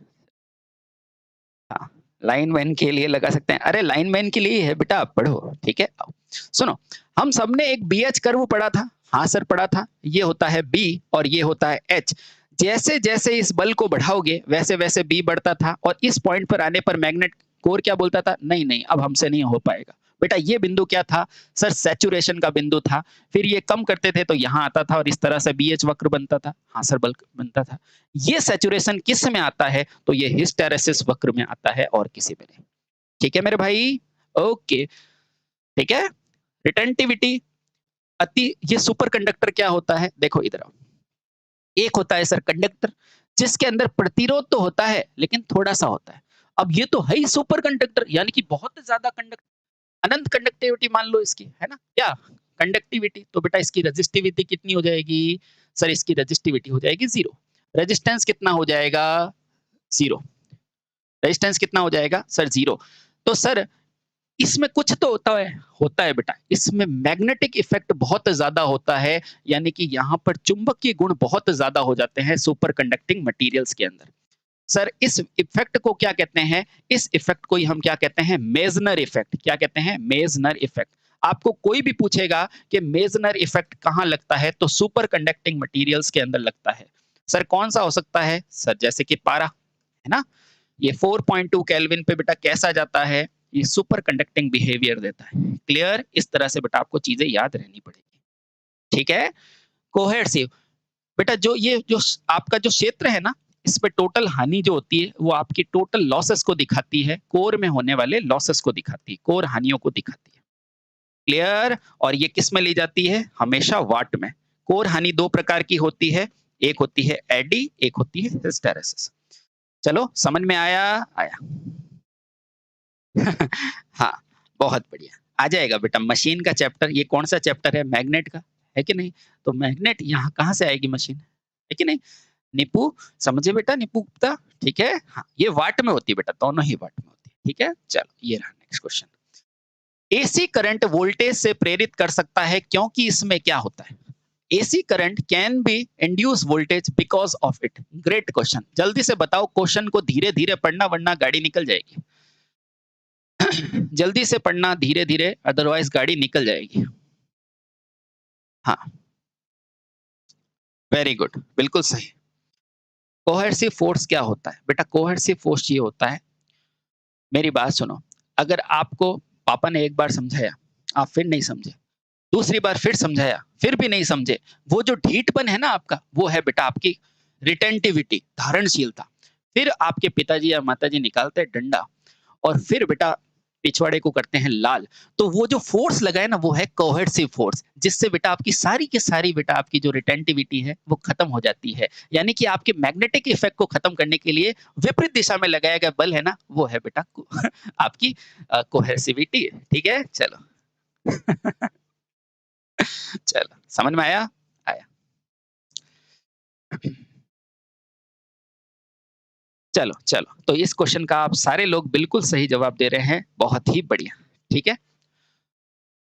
हाँ, लाइनमैन के लिए लगा सकते हैं। अरे लाइनमैन के लिए ही है बेटा, आप पढ़ो, ठीक है। आओ सुनो, हम सबने एक बी एच कर्व पढ़ा था। हाँ सर पढ़ा था। ये होता है बी और ये होता है एच। जैसे जैसे इस बल को बढ़ाओगे वैसे वैसे बी बढ़ता था, और इस पॉइंट पर आने पर मैग्नेट कोर क्या बोलता था, नहीं नहीं अब हमसे नहीं हो पाएगा। बेटा ये बिंदु क्या था सर, सैचुरेशन का बिंदु था। फिर ये कम करते थे तो यहाँ आता था और इस तरह से बी एच वक्र बनता था। हाँ सर बल बनता था। ये सैचुरेशन किस में आता है, तो ये हिस्टेरेसिस वक्र में आता है और किसी में नहीं। ठीक है मेरे भाई, ओके, ठीक है। रिटेंटिविटी, अति, ये सुपर कंडक्टर क्या होता है, देखो इधर आओ। एक होता है सर कंडक्टर, जिसके अंदर प्रतिरोध तो होता है लेकिन थोड़ा सा होता है। अब ये तो है ही सुपर कंडक्टर, यानी कि बहुत ज्यादा कंडक्ट, अनंत कंडक्टिविटी मान लो इसकी, है ना क्या, कंडक्टिविटी। तो बेटा इसकी रेजिस्टिविटी कितनी हो जाएगी, सर इसकी रेजिस्टिविटी हो जाएगी जीरो। रेजिस्टेंस कितना हो जाएगा, जीरो। रेजिस्टेंस कितना हो जाएगा सर, जीरो। तो सर इसमें कुछ तो होता है बेटा, इसमें मैग्नेटिक इफेक्ट बहुत ज्यादा होता है, यानी कि यहाँ पर चुंबकीय गुण बहुत ज्यादा हो जाते हैं सुपर कंडक्टिंग मटेरियल्स के अंदर। सर इस इफेक्ट को क्या कहते हैं, इस इफेक्ट को ही हम क्या कहते हैं, मेजनर इफेक्ट। क्या कहते हैं, मेजनर इफेक्ट। आपको कोई भी पूछेगा कि मेजनर इफेक्ट कहाँ लगता है, तो सुपर कंडक्टिंग मटेरियल्स के अंदर लगता है। सर कौन सा हो सकता है, सर जैसे कि पारा, है ना, ये 4.2 केल्विन पे बेटा कैसा जाता है, ये सुपर कंडक्टिंग बिहेवियर देता है। क्लियर? इस तरह से बेटा आपको चीजें याद रहनी पड़ेगी। ठीक है? कोहेसिव बेटा जो आपका जो क्षेत्र है ना, इसमें टोटल हानि जो होती है वो आपकी टोटल लॉसेस को दिखाती है, कोर में होने वाले लॉसेस को दिखाती है, कोर हानियों को दिखाती है। क्लियर? और ये किस में ली जाती है? हमेशा वाट में। कोर हानि 2 प्रकार की होती है, एक होती है एडी, एक होती है हिस्टेरेसिस। चलो समझ में आया? आया। हाँ, बहुत बढ़िया। आ जाएगा बेटा मशीन का चैप्टर, ये कौन सा चैप्टर है? मैग्नेट का, है कि नहीं? तो मैग्नेट यहाँ कहाँ से आएगी मशीन, है कि नहीं? निप्पू समझे बेटा, निप्पू गुप्ता, ठीक है? हाँ, ये वाट में होती है बेटा, दोनों ही वाट में होती है, ठीक है? चलो ये रहा next question. AC current voltage से प्रेरित कर सकता है क्योंकि इसमें क्या होता है? AC current can be induce voltage because of it. Great question, जल्दी से बताओ क्वेश्चन को धीरे धीरे पढ़ना वरना गाड़ी निकल जाएगी। जल्दी से पढ़ना धीरे धीरे, अदरवाइज गाड़ी निकल जाएगी। हाँ, वेरी गुड, बिल्कुल सही। कोहेसिव फोर्स क्या होता है बेटा? कोहेसिव फोर्स ये होता है, मेरी बात सुनो, अगर आपको पापा ने एक बार समझाया, आप फिर नहीं समझे, दूसरी बार फिर समझाया, फिर भी नहीं समझे, वो जो ढीठपन है ना आपका, वो है बेटा आपकी रिटेंटिविटी, धारणशीलता। फिर आपके पिताजी या माताजी निकालते हैं डंडा और फिर बेटा पिछवाड़े को करते हैं लाल, तो वो जो फोर्स लगा है ना, वो है कोहेसिव फोर्स, जिससे बेटा आपकी सारी की सारी बेटा आपकी जो रिटेंटिविटी है वो खत्म हो जाती है। यानी कि आपके मैग्नेटिक इफेक्ट को खत्म करने के लिए विपरीत दिशा में लगाया गया बल है ना, वो है बेटा आपकी कोहेसिविटी। ठीक है, चलो। चलो समझ में आया? आया। चलो चलो, तो इस क्वेश्चन का आप सारे लोग बिल्कुल सही जवाब दे रहे हैं, बहुत ही बढ़िया। ठीक है,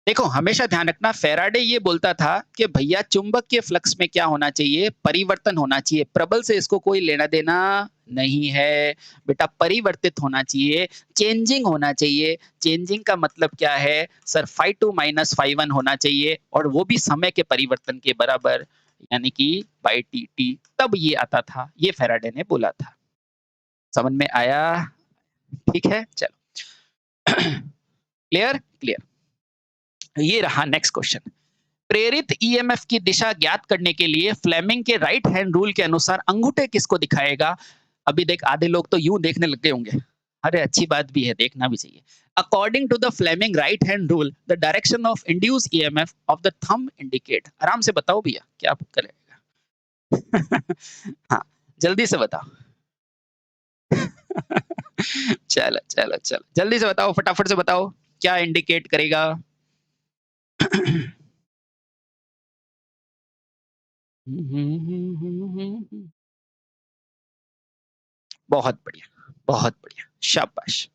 देखो हमेशा ध्यान रखना, फेराडे ये बोलता था कि भैया चुंबक के फ्लक्स में क्या होना चाहिए? परिवर्तन होना चाहिए, प्रबल से इसको कोई लेना देना नहीं है बेटा, परिवर्तित होना चाहिए, चेंजिंग होना चाहिए। चेंजिंग का मतलब क्या है सर? φ2 - φ1 होना चाहिए, और वो भी समय के परिवर्तन के बराबर, यानी कि बाई टी, तब ये आता था, ये फेराडे ने बोला था। समझ में आया? ठीक है, चलो। क्लियर? क्लियर। ये रहा नेक्स्ट क्वेश्चन। प्रेरित ईएमएफ की दिशा ज्ञात करने के लिए फ्लेमिंग के राइट हैंड रूल के अनुसार अंगूठे किसको दिखाएगा? अभी देख, आधे लोग तो यूं देखने लग गए होंगे। अरे अच्छी बात भी है, देखना भी चाहिए। According to the Fleming right hand rule, the direction of induce EMF of the thumb indicate. आराम से बताओ भैया, क्या करेगा? हाँ, जल्दी से बताओ। चलो चलो चलो, जल्दी से बताओ, फटाफट से बताओ, क्या इंडिकेट करेगा? बहुत बढ़िया, बहुत बढ़िया, शाबाश।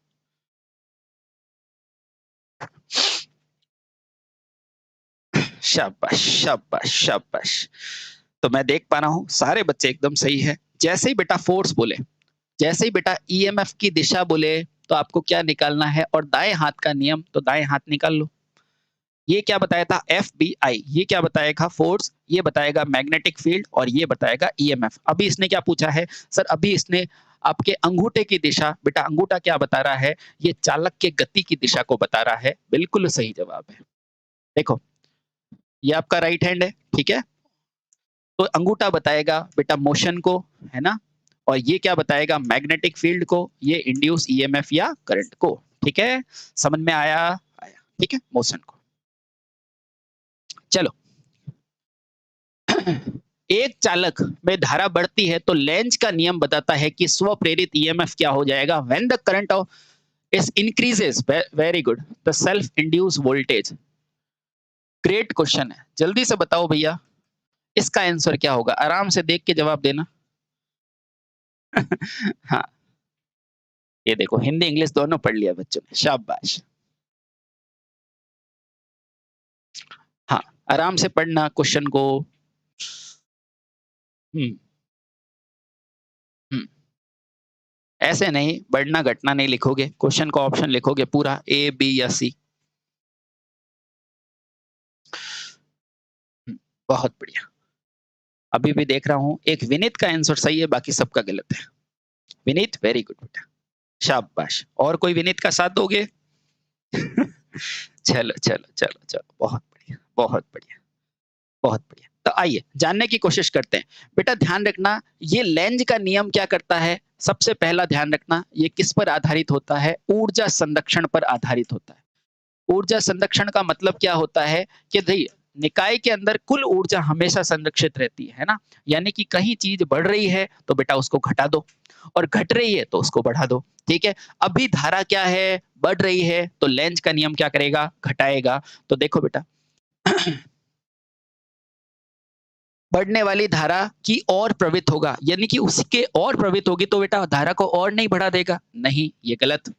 शाबाश शाबाश शाबाश। तो मैं देख पा रहा हूँ सारे बच्चे एकदम सही है। जैसे ही बेटा फोर्स बोले, जैसे ही बेटा ईएमएफ की दिशा बोले, तो आपको क्या निकालना है? और दाएं हाथ का नियम, तो दाएं हाथ निकाल लो। ये क्या बताया था? F B I. ये क्या बताएगा? फोर्स। ये बताएगा मैग्नेटिक फील्ड, और ये बताएगा ईएमएफ। अभी इसने क्या पूछा है सर? अभी इसने आपके अंगूठे की दिशा, बेटा अंगूठा क्या बता रहा है? ये चालक के गति की दिशा को बता रहा है। बिल्कुल सही जवाब है। देखो, ये आपका राइट हैंड है, ठीक है, तो अंगूठा बताएगा बेटा मोशन को, है ना, और ये क्या बताएगा? मैग्नेटिक फील्ड को, ये इंड्यूस ईएमएफ या करंट को। ठीक है, समझ में आया? आया, ठीक है, मोशन को। चलो। एक चालक में धारा बढ़ती है तो लेंज का नियम बताता है कि स्व प्रेरित ईएमएफ क्या हो जाएगा? When the current of is increases, very good, the self induce voltage. Great question है, जल्दी से बताओ भैया, इसका आंसर क्या होगा? आराम से देख के जवाब देना। हाँ, ये देखो हिंदी इंग्लिश दोनों पढ़ लिया बच्चों ने, शाबाश। हाँ, आराम से पढ़ना क्वेश्चन को। हम्म हम्म ऐसे नहीं, बढ़ना घटना नहीं लिखोगे, क्वेश्चन का ऑप्शन लिखोगे पूरा, ए बी या सी। बहुत बढ़िया। अभी भी देख रहा हूं एक विनीत का आंसर सही है, बाकी सबका गलत है। विनीत वेरी गुड बेटा, शाबाश। और कोई विनीत का साथ दोगे? चलो, चलो, चलो, चलो, बहुत बढ़िया, बहुत बढ़िया, बहुत बढ़िया। तो आइए जानने की कोशिश करते हैं। बेटा ध्यान रखना, ये लेंज का नियम क्या करता है? सबसे पहला ध्यान रखना, ये किस पर आधारित होता है? ऊर्जा संरक्षण पर आधारित होता है। ऊर्जा संरक्षण का मतलब क्या होता है कि देखिए निकाय के अंदर कुल ऊर्जा हमेशा संरक्षित रहती है ना? यानी कि कहीं चीज बढ़ रही है तो बेटा उसको घटा दो और घट रही है तो उसको बढ़ा दो। ठीक है? अभी धारा क्या है? बढ़ रही है तो लेंज का नियम क्या करेगा? घटाएगा। तो देखो बेटा बढ़ने वाली धारा की ओर प्रवृत्त होगा, यानी कि उसके और प्रवृत्त होगी तो बेटा धारा को और नहीं बढ़ा देगा। नहीं, ये गलत।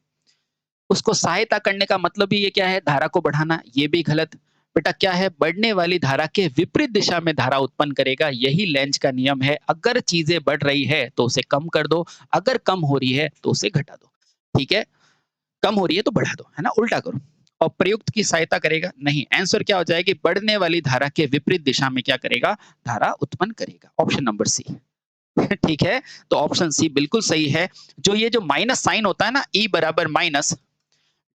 उसको सहायता करने का मतलब ही ये क्या है? धारा को बढ़ाना, ये भी गलत। बेटा क्या है? बढ़ने वाली धारा के विपरीत दिशा में धारा उत्पन्न करेगा, यही लेंज का नियम है। अगर चीजें बढ़ रही है तो उसे कम कर दो, अगर कम हो रही है तो उसे घटा दो। ठीक है? कम हो रही है तो बढ़ा दो, है ना? उल्टा करो। और प्रयुक्त की सहायता करेगा? नहीं। आंसर क्या हो जाएगी? बढ़ने वाली धारा के विपरीत दिशा में क्या करेगा? धारा उत्पन्न करेगा। Option number C. ठीक है? तो ऑप्शन सी बिल्कुल सही है। जो ये जो माइनस साइन होता है ना, E बराबर minus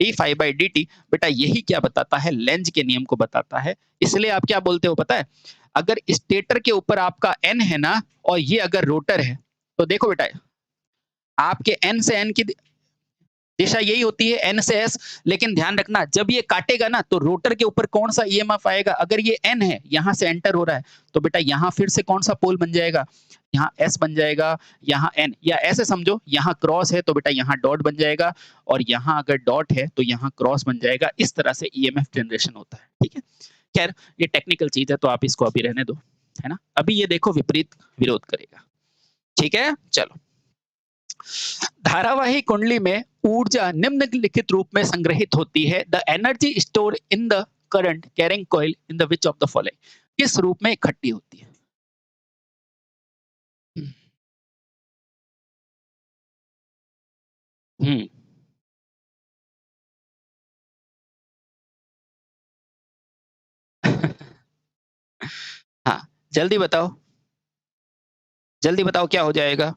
D five by D T, बेटा यही क्या बताता है? लेंज के नियम को बताता है। इसलिए आप क्या बोलते हो पता है? अगर स्टेटर के ऊपर आपका एन है ना और ये अगर रोटर है, तो देखो बेटा आपके एन से एन की दिशा यही होती है, एन से एस। लेकिन ध्यान रखना, जब ये काटेगा ना तो रोटर के ऊपर कौन सा ईएमएफ आएगा? अगर ये एन है, यहां से एंटर हो रहा है, तो बेटा यहां फिर से कौन सा पोल बन जाएगा? यहाँ एस बन जाएगा, यहाँ एन, या ऐसे समझो यहाँ क्रॉस है तो बेटा यहाँ डॉट बन जाएगा, और यहाँ अगर डॉट है तो यहाँ क्रॉस बन जाएगा। इस तरह से ईएमएफ जनरेशन होता है। ठीक है? खैर ये टेक्निकल चीज है तो आप इसको अभी रहने दो, है ना? अभी ये देखो विपरीत विरोध करेगा। ठीक है? चलो, धारावाही कुंडली में ऊर्जा निम्नलिखित रूप में संग्रहित होती है। The energy store in the current carrying coil in the which of the following, किस रूप में इकट्ठी होती है? हम्म। हाँ, जल्दी बताओ, जल्दी बताओ क्या हो जाएगा?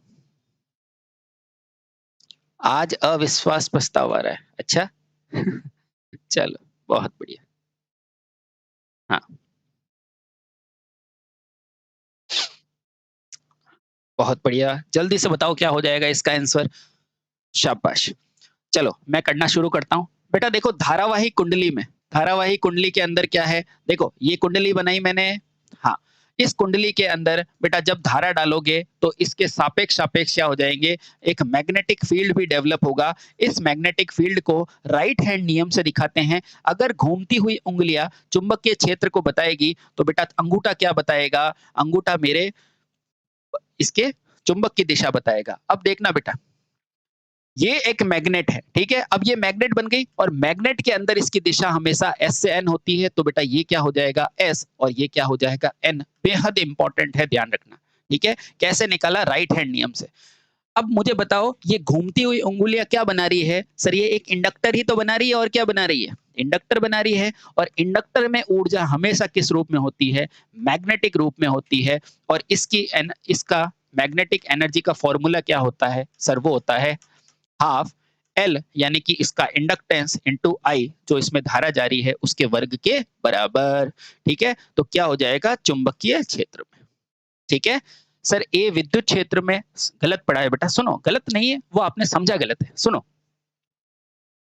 आज अविश्वास प्रस्ताव आ रहा है, अच्छा। चलो, बहुत बढ़िया। हाँ, बहुत बढ़िया, जल्दी से बताओ क्या हो जाएगा इसका आंसर? शाबाश। चलो मैं करना शुरू करता हूँ। बेटा देखो धारावाही कुंडली में, धारावाही कुंडली के अंदर क्या है? देखो ये कुंडली बनाई मैंने। हाँ, इस कुंडली के अंदर बेटा जब धारा डालोगे तो इसके सापेक्ष सापेक्ष क्या हो जाएंगे? एक मैग्नेटिक फील्ड भी डेवलप होगा। इस मैग्नेटिक फील्ड को राइट हैंड नियम से दिखाते हैं। अगर घूमती हुई उंगलियां चुंबकीय क्षेत्र को बताएगी तो बेटा अंगूठा क्या बताएगा? अंगूठा मेरे इसके चुंबक की दिशा बताएगा। अब देखना बेटा, ये एक मैग्नेट है, ठीक है? अब ये मैग्नेट बन गई और मैग्नेट के अंदर इसकी दिशा हमेशा एस से एन होती है, तो बेटा ये क्या हो जाएगा? एस, और ये क्या हो जाएगा? एन। बेहद इंपॉर्टेंट है, ध्यान रखना। ठीक है? कैसे निकाला? राइट हैंड नियम से। अब मुझे बताओ ये घूमती हुई उंगलियां क्या बना रही है? सर ये एक इंडक्टर ही तो बना रही है, और क्या बना रही है? इंडक्टर बना रही है। और इंडक्टर में ऊर्जा हमेशा किस रूप में होती है? मैग्नेटिक रूप में होती है। और इसका मैग्नेटिक एनर्जी का फॉर्मूला क्या होता है? सर वो होता है हाफ एल, यानी कि इसका इंडक्टेंस इंटू आई, जो इसमें धारा जारी है उसके वर्ग के बराबर। ठीक है? तो क्या हो जाएगा? चुंबकीय क्षेत्र में। ठीक है? सर ए विद्युत क्षेत्र में, गलत पढ़ा है बेटा, सुनो, गलत नहीं है, वो आपने समझा गलत है, सुनो।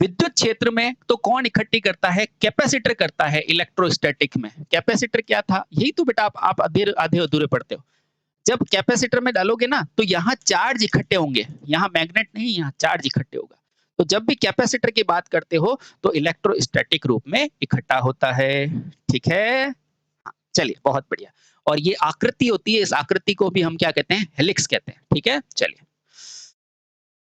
विद्युत क्षेत्र में तो कौन इकट्ठी करता है? कैपेसिटर करता है। इलेक्ट्रोस्टैटिक में कैपेसिटर क्या था? यही तो बेटा आप आधे आधे अधूरे पढ़ते हो। जब कैपेसिटर में डालोगे ना तो यहाँ चार्ज इकट्ठे होंगे, यहाँ मैग्नेट नहीं, यहाँ चार्ज इकट्ठे होगा। तो जब भी कैपेसिटर की बात करते हो तो इलेक्ट्रोस्टैटिक रूप में इकट्ठा होता है। ठीक है? हाँ, चलिए बहुत बढ़िया। और ये आकृति होती है, इस आकृति को भी हम क्या कहते हैं? हेलिक्स कहते हैं। ठीक है? चलिए,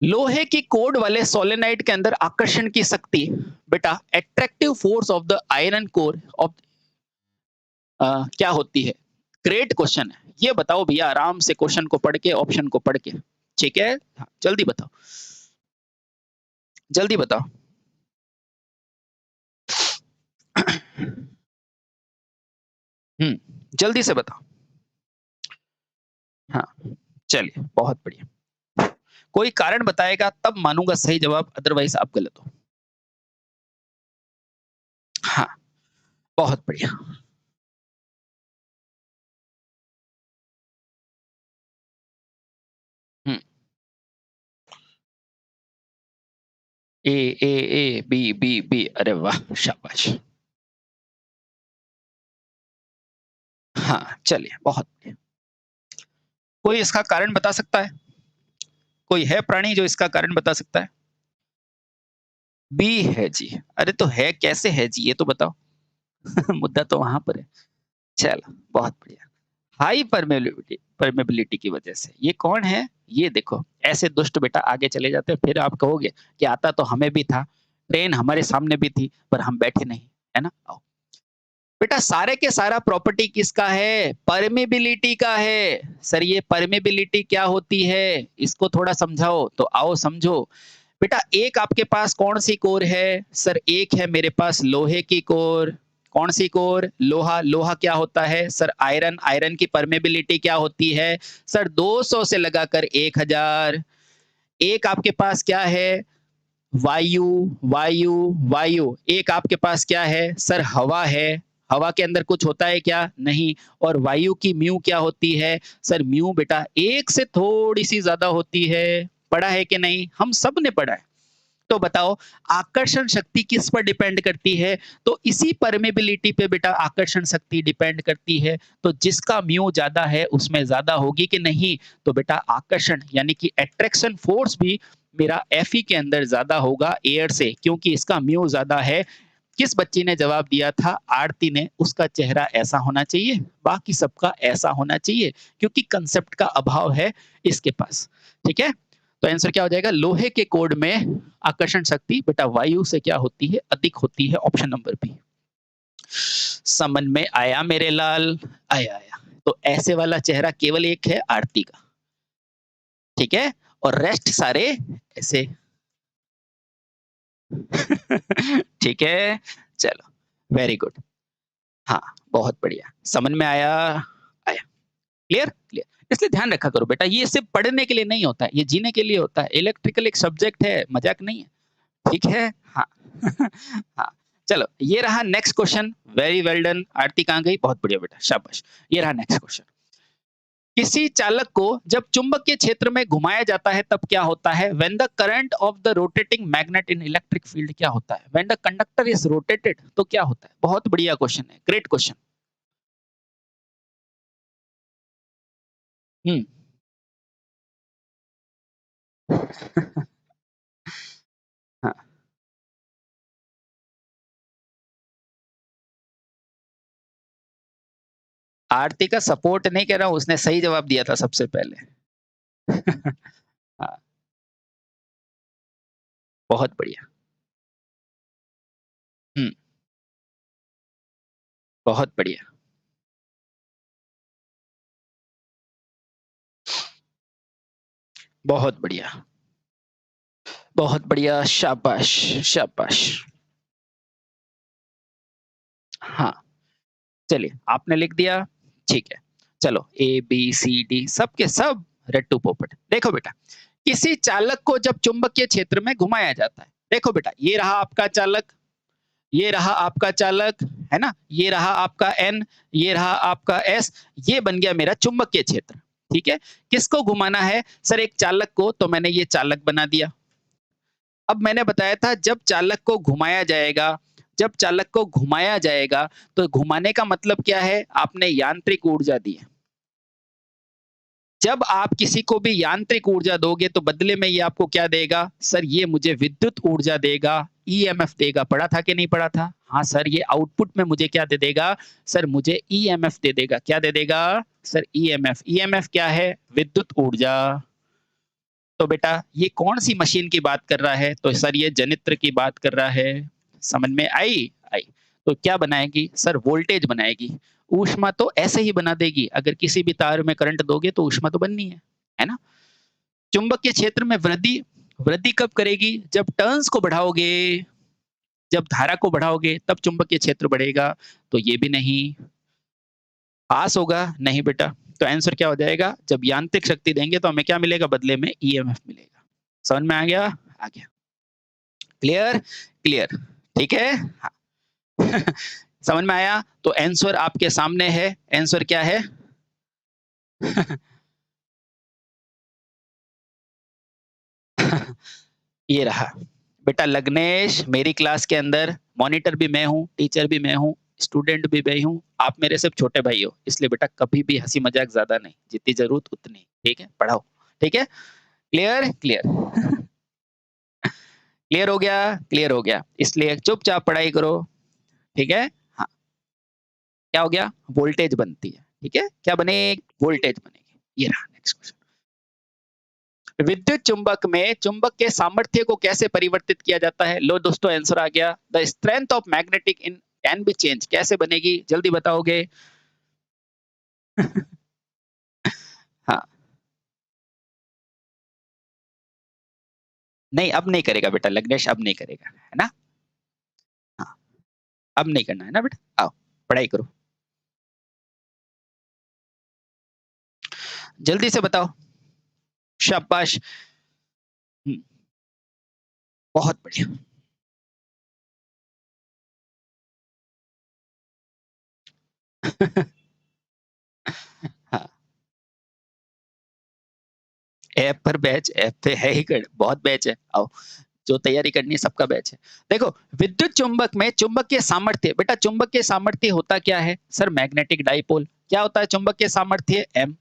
लोहे की कोड वाले सोलेनाइड के अंदर आकर्षण की शक्ति बेटा attractive force of the iron core of क्या होती है? ग्रेट क्वेश्चन है ये, बताओ भैया आराम से क्वेश्चन को पढ़ के, ऑप्शन को पढ़ के। ठीक है? हाँ, जल्दी बताओ, जल्दी बताओ। जल्दी से बताओ। हाँ, चलिए बहुत बढ़िया। कोई कारण बताएगा तब मानूंगा सही जवाब, अदरवाइज आप गलत हो। बहुत बढ़िया। हुँ, ए, ए, ए, बी, बी, बी, अरे वाह! शाबाश। हाँ, चलिए बहुत बढ़िया। कोई इसका कारण बता सकता है? कोई है प्राणी जो इसका कारण बता सकता है? बी है जी। अरे तो है कैसे है जी ये तो बताओ? मुद्दा तो वहाँ पर है। चलो, बहुत बढ़िया। हाई परमेबिलिटी परमेबिलिटी की वजह से। ये कौन है? ये देखो, ऐसे दुष्ट बेटा आगे चले जाते हैं, फिर आप कहोगे कि आता तो हमें भी था, ट्रेन हमारे सामने भी थी, पर हम बैठे नहीं, है ना? आओ। बेटा सारे के सारा प्रॉपर्टी किसका है? परमेबिलिटी का है। सर ये परमेबिलिटी क्या होती है? इसको थोड़ा समझाओ, तो आओ समझो। बेटा एक आपके पास कौन सी कोर है? सर एक है मेरे पास लोहे की कोर। कौन सी कोर? लोहा। लोहा क्या होता है? Sir iron. आयरन की परमेबिलिटी क्या होती है? सर 200 से लगाकर 1000। एक आपके पास क्या है? वायु। वायु। वायु। एक आपके पास क्या है? सर हवा है। हवा के अंदर कुछ होता है क्या? नहीं। और वायु की म्यू क्या होती है? सर म्यू बेटा एक से थोड़ी सी ज्यादा होती है। पढ़ा है कि नहीं? हम सब ने पढ़ा है। तो बताओ आकर्षण शक्ति किस पर डिपेंड करती है? तो इसी परमेबिलिटी पे बेटा आकर्षण शक्ति डिपेंड करती है। तो जिसका म्यू ज्यादा है उसमें ज्यादा होगी कि नहीं? तो बेटा आकर्षण यानी कि अट्रैक्शन फोर्स भी मेरा एफ के अंदर ज्यादा होगा एयर से, क्योंकि इसका म्यू ज्यादा है। किस बच्ची ने जवाब दिया था? आरती ने। उसका चेहरा ऐसा होना चाहिए, बाकी सबका ऐसा होना चाहिए, क्योंकि कंसेप्ट का अभाव है इसके पास। ठीक है, तो आंसर क्या हो जाएगा? लोहे के कोड में आकर्षण शक्ति बेटा वायु से क्या होती है? अधिक होती है। Option number B. समझ में आया मेरे लाल? आया आया। तो ऐसे वाला चेहरा केवल एक है आरती का। ठीक है, और रेस्ट सारे ऐसे। ठीक है, चलो, वेरी गुड। हाँ, बहुत बढ़िया, समझ में आया। आया। Clear clear. इसलिए ध्यान रखा करो बेटा, ये सिर्फ पढ़ने के लिए नहीं होता है, ये जीने के लिए होता है। इलेक्ट्रिकल एक सब्जेक्ट है, मजाक नहीं है। ठीक है, हाँ। हाँ, चलो ये रहा next question. Very well done. Aarti कहाँ गई? बहुत बढ़िया बेटा, शाबाश। ये रहा नेक्स्ट क्वेश्चन। किसी चालक को जब चुंबकीय क्षेत्र में घुमाया जाता है तब क्या होता है? When the current of the rotating magnet in electric field क्या होता है? When the conductor is rotated तो क्या होता है? बहुत बढ़िया क्वेश्चन है, ग्रेट क्वेश्चन। हम्म। हाँ, आरती का सपोर्ट नहीं कर रहा हूं, उसने सही जवाब दिया था सबसे पहले। हाँ, बहुत बढ़िया। हम्म। बहुत बढ़िया। बहुत बढ़िया। बहुत बढ़िया, शाबाश। शाबाश। हाँ, चलिए आपने लिख दिया। ठीक है, चलो ए बी सी डी सबके सब रट्टू पोपट। देखो बेटा, किसी चालक को जब चुंबकीय क्षेत्र में घुमाया जाता है, देखो बेटा ये रहा आपका चालक, ये रहा आपका चालक, है ना? ये रहा आपका एन, ये रहा आपका एस, ये बन गया मेरा चुंबकीय क्षेत्र। ठीक है, किसको घुमाना है? सर एक चालक को, तो मैंने ये चालक बना दिया। अब मैंने बताया था जब चालक को घुमाया जाएगा, जब चालक को घुमाया जाएगा, तो घुमाने का मतलब क्या है? आपने यांत्रिक ऊर्जा दी है। जब आप किसी को भी यांत्रिक ऊर्जा दोगे तो बदले में ये आपको क्या देगा? सर ये मुझे विद्युत ऊर्जा देगा, ईएमएफ देगा। पढ़ा था कि नहीं पढ़ा था? हाँ सर, ये आउटपुट में मुझे क्या दे देगा? सर मुझे ईएमएफ दे देगा। क्या दे देगा? Sir EMF. ईएमएफ क्या है? विद्युत ऊर्जा। तो बेटा ये कौन सी मशीन की बात कर रहा है? तो सर ये जनित्र की बात कर रहा है। समझ में आई? आई। तो क्या बनाएगी? सर वोल्टेज बनाएगी। ऊष्मा तो ऐसे ही बना देगी, अगर किसी भी तार में करंट दोगे तो ऊष्मा तो बननी है ना? चुंबकीय क्षेत्र में वृद्धि, वृद्धि कब करेगी? जब टर्न्स को बढ़ाओगे, जब धारा को बढ़ाओगे तब चुंबकीय क्षेत्र बढ़ेगा। तो ये भी नहीं। पास होगा? नहीं बेटा। तो आंसर क्या हो जाएगा? जब यांत्रिक शक्ति देंगे तो हमें क्या मिलेगा बदले में? ईएमएफ मिलेगा। समझ में आ गया? आ गया। क्लियर? क्लियर। ठीक है, हाँ। समझ में आया? तो आंसर आपके सामने है। आंसर क्या है? ये रहा। बेटा लग्नेश, मेरी क्लास के अंदर मॉनिटर भी मैं हूँ, टीचर भी मैं हूँ, स्टूडेंट भी मैं हूँ। आप मेरे सिर्फ छोटे भाई हो, इसलिए बेटा कभी भी हँसी मजाक ज़्यादा नहीं, जितनी ज़रूरत उतनी, ठीक है? पढ़ाओ, ठीक है? क्लियर? क्लियर। क्लियर हो गया? क्लियर हो गया। इसलिए चुपचाप पढ़ाई करो, ठीक है? हाँ, क्या हो गया? वोल्टेज बनती है, ठीक है? क्या बने? वोल्टेज बनेगी। ये रहा नेक्स्ट क्वेश्चन। विद्युत चुंबक में चुंबक के सामर्थ्य को कैसे परिवर्तित किया जाता है? लो दोस्तों आंसर आ गया। The strength of magnetic in can be change. कैसे बनेगी? जल्दी बताओगे? हाँ, नहीं अब नहीं करेगा बेटा लग्नेश, अब नहीं करेगा, है ना? हाँ, अब नहीं करना है ना बेटा? आओ, पढ़ाई करो। जल्दी से बताओ। शाबाश। हुँ, बहुत बढ़िया। हाँ, ऐप पर बैच, ऐप पे है ही बहुत बैच है। आओ, जो तैयारी करनी है सबका बैच है। देखो, विद्युत चुंबक में चुंबकीय सामर्थ्य, बेटा चुंबकीय सामर्थ्य होता क्या है? Sir magnetic dipole. क्या होता है चुंबकीय सामर्थ्य? एम।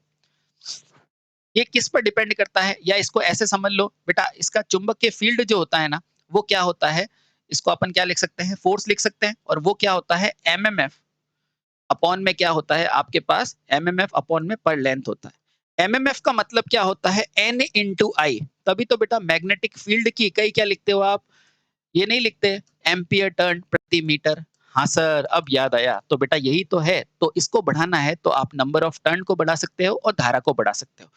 ये किस पर डिपेंड करता है? या इसको ऐसे समझ लो बेटा, इसका चुंबकीय फील्ड जो होता है ना, वो क्या होता है? इसको अपन क्या लिख सकते हैं? फोर्स लिख सकते हैं। और वो क्या होता है? एमएमएफ अपॉन में क्या होता है आपके पास? एमएमएफ अपॉन में पर लेंथ होता है। एमएमएफ का मतलब क्या होता है? एन इंटू आई। तभी तो बेटा मैग्नेटिक फील्ड की इकाई क्या लिखते हो आप? ये नहीं लिखते एम्पियर टर्न प्रति मीटर? हाँ सर, अब याद आया। तो बेटा यही तो है। तो इसको बढ़ाना है तो आप नंबर ऑफ टर्न को बढ़ा सकते हो और धारा को बढ़ा सकते हो।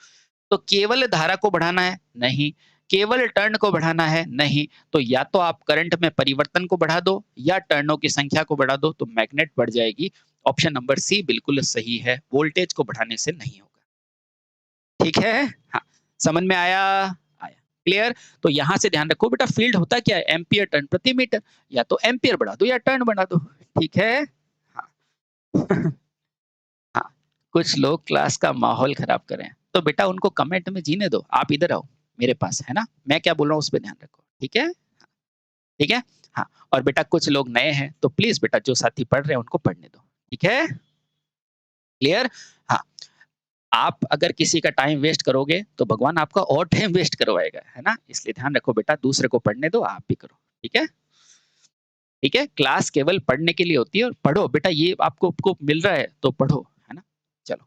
तो केवल धारा को बढ़ाना है? नहीं। केवल टर्न को बढ़ाना है? नहीं। तो या तो आप करंट में परिवर्तन को बढ़ा दो या टर्नों की संख्या को बढ़ा दो, तो मैग्नेट बढ़ जाएगी। ऑप्शन नंबर सी बिल्कुल सही है। वोल्टेज को बढ़ाने से नहीं होगा। ठीक है? हाँ, समझ में आया? आया। क्लियर? तो यहाँ से ध्यान रखो बेटा, फील्ड होता क्या है? एम्पियर टर्न प्रति मीटर। या तो एम्पियर बढ़ा दो या टर्न बढ़ा दो। ठीक है? हाँ। हाँ, कुछ लोग क्लास का माहौल खराब कर रहे हैं, तो बेटा उनको कमेंट में जीने दो। आप इधर आओ मेरे पास, है ना? मैं क्या बोल रहा हूँ उस पे ध्यान रखो, ठीक है? ठीक है? हाँ, और बेटा कुछ लोग नए हैं, तो प्लीज़ बेटा जो साथी पढ़ रहे हैं उनको पढ़ने दो, ठीक है? क्लियर? हाँ, आप अगर किसी का टाइम वेस्ट करोगे, तो भगवान आपका और टाइम वेस्ट करवाएगा, है ना? इसलिए ध्यान रखो बेटा, दूसरे को पढ़ने दो, आप भी करो, ठीक है? ठीक है? क्लास केवल पढ़ने के लिए होती है और पढ़ो बेटा, ये आपको मिल रहा है तो पढ़ो, है ना? चलो,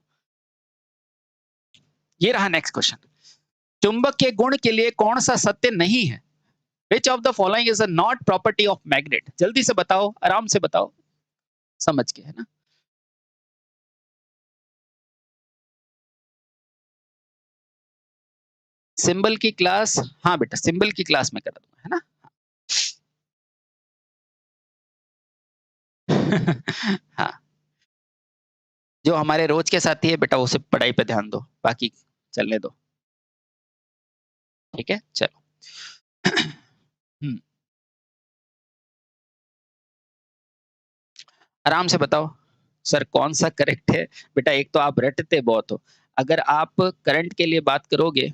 ये रहा नेक्स्ट क्वेश्चन। चुंबक के गुण के लिए कौन सा सत्य नहीं है? Which of the following is a not property of magnet? जल्दी से बताओ, आराम से बताओ, समझ के, है ना? सिंबल की क्लास, हाँ बेटा सिंबल की क्लास में करा दूंगा, है ना? हाँ, जो हमारे रोज के साथी है बेटा वो सिर्फ पढ़ाई पे ध्यान दो, बाकी चलने दो, ठीक है? चलो। हम्म, आराम से बताओ। सर कौन सा करेक्ट है? बेटा एक तो आप रटते बहुत हो। अगर आप करंट के लिए बात करोगे,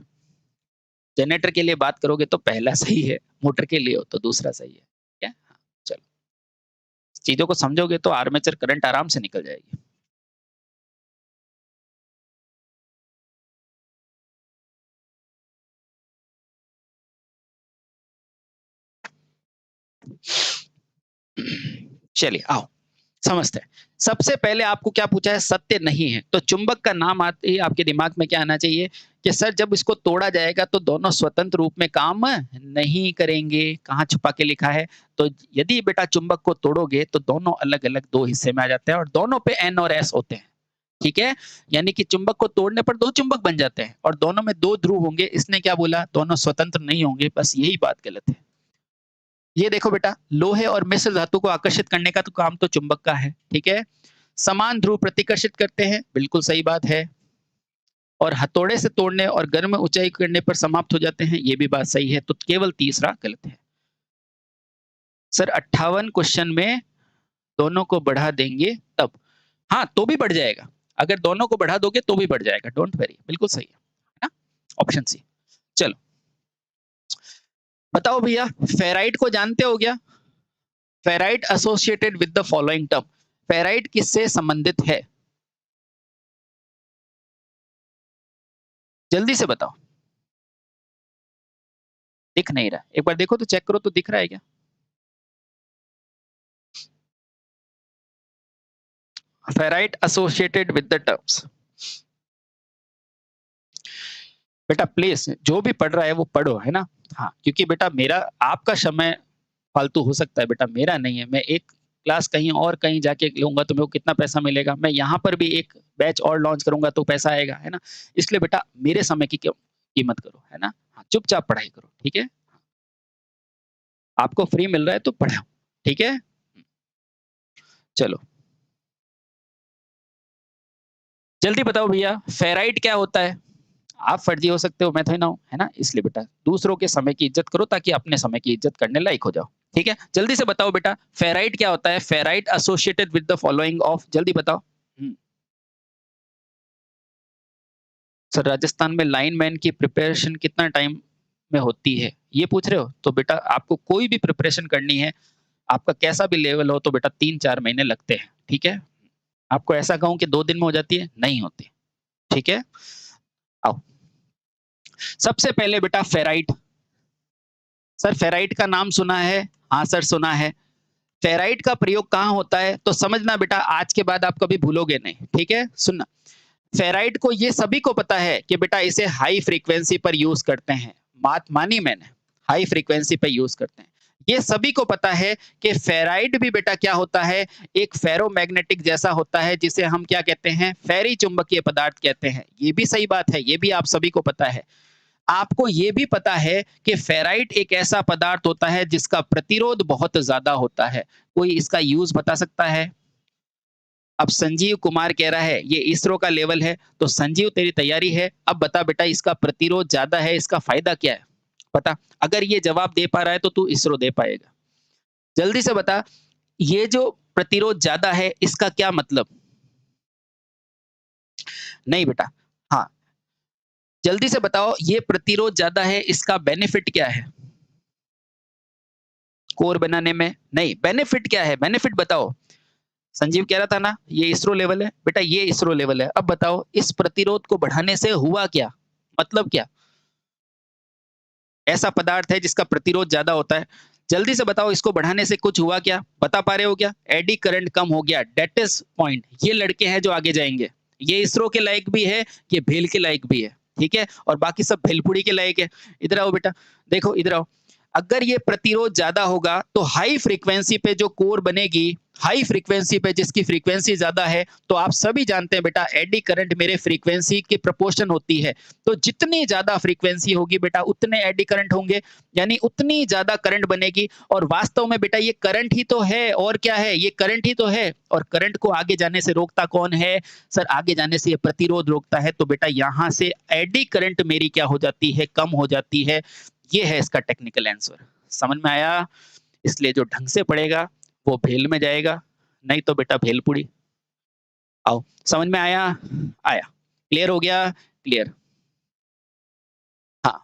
जनरेटर के लिए बात करोगे तो पहला सही है, मोटर के लिए हो तो दूसरा सही है। क्या? हाँ, चलो। चीज़ों को समझोगे तो आर्मेचर करंट आराम से निकल जाएगी। चलिए आओ, समझते हैं। सबसे पहले आपको क्या पूछा है? सत्य नहीं है। तो चुंबक का नाम आते ही आपके दिमाग में क्या आना चाहिए कि सर जब इसको तोड़ा जाएगा तो दोनों स्वतंत्र रूप में काम नहीं करेंगे। कहाँ छुपा के लिखा है? तो यदि बेटा चुंबक को तोड़ोगे तो दोनों अलग-अलग 2 हिस्से में आ जाते हैं और दोनों पे N और S होते हैं। ठीक है? यानी कि चुंबक को तोड़ने पर 2 चुंबक बन जाते हैं और दोनों में 2 ध्रुव होंगे। इसने क्या बोला? दोनों स्वतंत्र नहीं होंगे। बस यही बात गलत है। ये देखो बेटा, लोहे और मिश्र धातु को आकर्षित करने का तो काम तो चुंबक का है, ठीक है? समान ध्रुव प्रतिकर्षित करते हैं, बिल्कुल सही बात है। और हथौड़े से तोड़ने और गर्म ऊंचाई करने पर समाप्त हो जाते हैं, ये भी बात सही है। तो केवल तीसरा गलत है। सर 58 क्वेश्चन में दोनों को बढ़ा देंगे तब। हाँ, तो भी बढ़ जाएगा। अगर दोनों को बढ़ा दोगे तो भी बढ़ जाएगा, डोंट वरी, बिल्कुल सही है ना? Option C. चलो, बताओ भैया, फेराइट को जानते हो क्या? Ferrite associated with the following term. Ferrite किससे संबंधित है? जल्दी से बताओ। दिख नहीं रहा, एक बार देखो तो, चेक करो तो दिख रहा है क्या? Ferrite associated with the terms. बेटा प्लीज, जो भी पढ़ रहा है वो पढ़ो, है ना? हाँ, क्योंकि बेटा मेरा आपका समय फालतू हो सकता है बेटा, मेरा नहीं है। मैं एक क्लास कहीं और कहीं जाके लूँगा तो मेरे को कितना पैसा मिलेगा? मैं यहाँ पर भी एक बैच और लॉन्च करूँगा तो पैसा आएगा, है ना? इसलिए बेटा मेरे समय की क्यों कीमत करो, है ना? हाँ, चुपचाप पढ़ाई करो, ठीक है? आपको फ्री मिल रहा है तो पढ़ो, ठीक है? चलो, जल्दी बताओ भैया, फेराइट क्या होता है? आप फर्जी हो सकते हो, मैं थोड़ी ना हूँ, है ना? इसलिए बेटा दूसरों के समय की इज़्ज़त करो ताकि अपने समय की इज़्ज़त करने लायक हो जाओ, ठीक है? जल्दी से बताओ बेटा, फेराइट क्या होता है? Ferrite associated with the following of, जल्दी बताओ। हुँ, सर राजस्थान में लाइनमैन की प्रिपरेशन कितना टाइम में होती है? ये पूछ रहे हो? तो बेटा आपको कोई भी प्रिपरेशन करनी है, आपका कैसा भी लेवल हो तो बेटा 3-4 महीने लगते हैं, ठीक है? आपको ऐसा कहूँ कि 2 दिन में हो जाती है? नहीं होती, ठीक है? आओ, सबसे पहले बेटा फेराइट। सर फेराइट का नाम सुना है? हाँ सर सुना है। फेराइट का प्रयोग कहाँ होता है? तो समझना बेटा, आज के बाद आप कभी भूलोगे नहीं, ठीक है? सुनना, फेराइट को ये सभी को पता है कि बेटा इसे हाई फ्रीक्वेंसी पर यूज़ करते हैं। बात मानी मैंने, हाई फ्रीक्वेंसी पे यूज़ करते हैं। ये सभी को पता है कि फेराइट भी बेटा क्या होता है? एक फेरोमैग्नेटिक जैसा होता है, जिसे हम क्या कहते हैं? फेरी चुंबकीय पदार्थ कहते हैं। ये भी सही बात है, ये भी आप सभी को पता है। आपको ये भी पता है कि फेराइट एक ऐसा पदार्थ होता है जिसका प्रतिरोध बहुत ज़्यादा होता है। कोई इसका यूज़ बता सकता है? अब संजीव कुमार कह रहा है ये इसरो का लेवल है, तो संजीव तेरी तैयारी है। अब बता बेटा, इसका प्रतिरोध ज़्यादा है, इसका फ़ायदा क्या है? बता, अगर ये जवाब दे पा रहा है तो तू इसरो दे पाएगा। जल्दी से बता, ये जो प्रतिरोध ज़्यादा है इसका क्या मतलब? नहीं बेटा। हाँ, जल्दी से बताओ, ये प्रतिरोध ज़्यादा है, इसका बेनिफिट क्या है? कोर बनाने में? नहीं, बेनिफिट क्या है? बेनिफिट बताओ। संजीव कह रहा था ना ये इसरो लेवल है, बेटा ये इसरो लेवल है। अब बताओ, इस प्रतिरोध को बढ़ाने से हुआ क्या? मतलब क्या? ऐसा पदार्थ है जिसका प्रतिरोध ज्यादा होता है। जल्दी से बताओ, इसको बढ़ाने से कुछ हुआ क्या? बता पा रहे हो क्या? एडी करंट कम हो गया, डेट इज पॉइंट। ये लड़के हैं जो आगे जाएंगे। ये इसरो के लायक भी है, ये भेल के लायक भी है, ठीक है? और बाकी सब भेलपुड़ी के लायक है। इधर आओ बेटा, देखो इधर आओ। अगर ये प्रतिरोध ज्यादा होगा तो हाई फ्रीक्वेंसी पे जो कोर बनेगी, हाई फ्रीक्वेंसी पे जिसकी फ्रीक्वेंसी ज्यादा है, तो आप सभी जानते हैं बेटा एडी करंट मेरे फ्रीक्वेंसी के प्रोपोर्शन होती है। तो जितनी ज्यादा फ्रीक्वेंसी होगी बेटा उतने एडी करंट होंगे, यानी उतनी ज्यादा करंट बनेगी। और वास्तव में बेटा ये करंट ही तो है, और क्या है? ये करंट ही तो है। और करंट को आगे जाने से रोकता कौन है? सर आगे जाने से ये प्रतिरोध रोकता है। तो बेटा यहां से एडी करंट मेरी क्या हो जाती है? कम हो जाती है। ये है इसका टेक्निकल आंसर। समझ में आया? इसलिए जो ढंग से पढ़ेगा वो भेल में जाएगा, नहीं तो बेटा भेलपुरी। आओ, समझ में आया? आया, क्लियर हो गया? क्लियर, हाँ,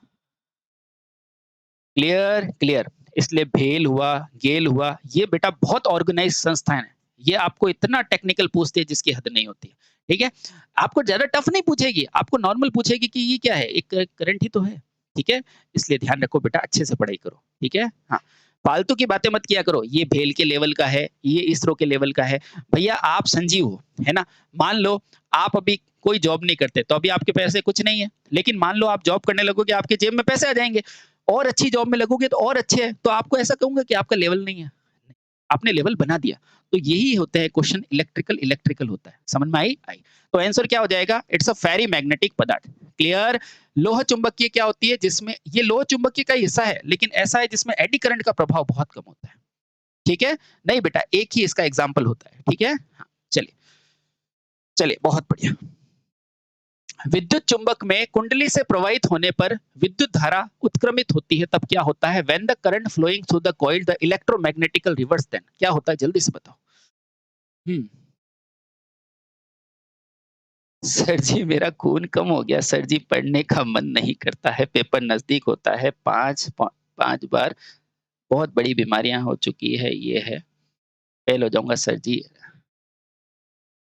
क्लियर क्लियर। इसलिए भेल हुआ, गेल हुआ, ये बेटा बहुत ऑर्गेनाइज संस्थान है। ये आपको इतना टेक्निकल पूछती है जिसकी हद नहीं होती है, ठीक है? आपको ज्यादा टफ नहीं पूछेगी, आपको नॉर्मल पूछेगी कि ये क्या है, एक करंट ही तो है, ठीक है? इसलिए ध्यान रखो बेटा, अच्छे से पढ़ाई करो, ठीक है? हाँ, फालतू की बातें मत किया करो। ये भेल के लेवल का है, ये इसरो के लेवल का है। भैया आप संजीव हो, है ना? मान लो आप अभी कोई जॉब नहीं करते तो अभी आपके पैसे कुछ नहीं है, लेकिन मान लो आप जॉब करने लगोगे, आपके जेब में पैसे आ जाएंगे। और अच्छी जॉब में लगोगे तो और अच्छे है, तो आपको ऐसा कहूंगा कि आपका लेवल नहीं है, आपने लेवल बना दिया। तो यही होता है क्वेश्चन, इलेक्ट्रिकल इलेक्ट्रिकल होता है। समझ में आई? आई। तो आंसर क्या हो जाएगा? इट्स अ फेरी मैग्नेटिक पदार्थ। क्लियर? लोह चुंबकीय क्या होती है? जिसमें ये लोह चुंबकीय का हिस्सा है, लेकिन ऐसा है जिसमें एडी करंट का प्रभाव बहुत कम होता है, ठीक है? नहीं बेटा, एक ही इसका एग्जाम्पल होता है, ठीक है? हाँ, चलिए चलिए, बहुत बढ़िया। विद्युत चुंबक में कुंडली से प्रवाहित होने पर विद्युत धारा उत्क्रमित होती है, तब क्या होता है? When the current flowing through the coil the electromagnetical reverse, then क्या होता है? जल्दी से बताओ। हम्म। सर जी मेरा खून कम हो गया सर जी, पढ़ने का मन नहीं करता है, पेपर नजदीक होता है, 5 बार बहुत बड़ी बीमारियां हो चुकी है, ये है, फेल हो जाऊंगा सर जी।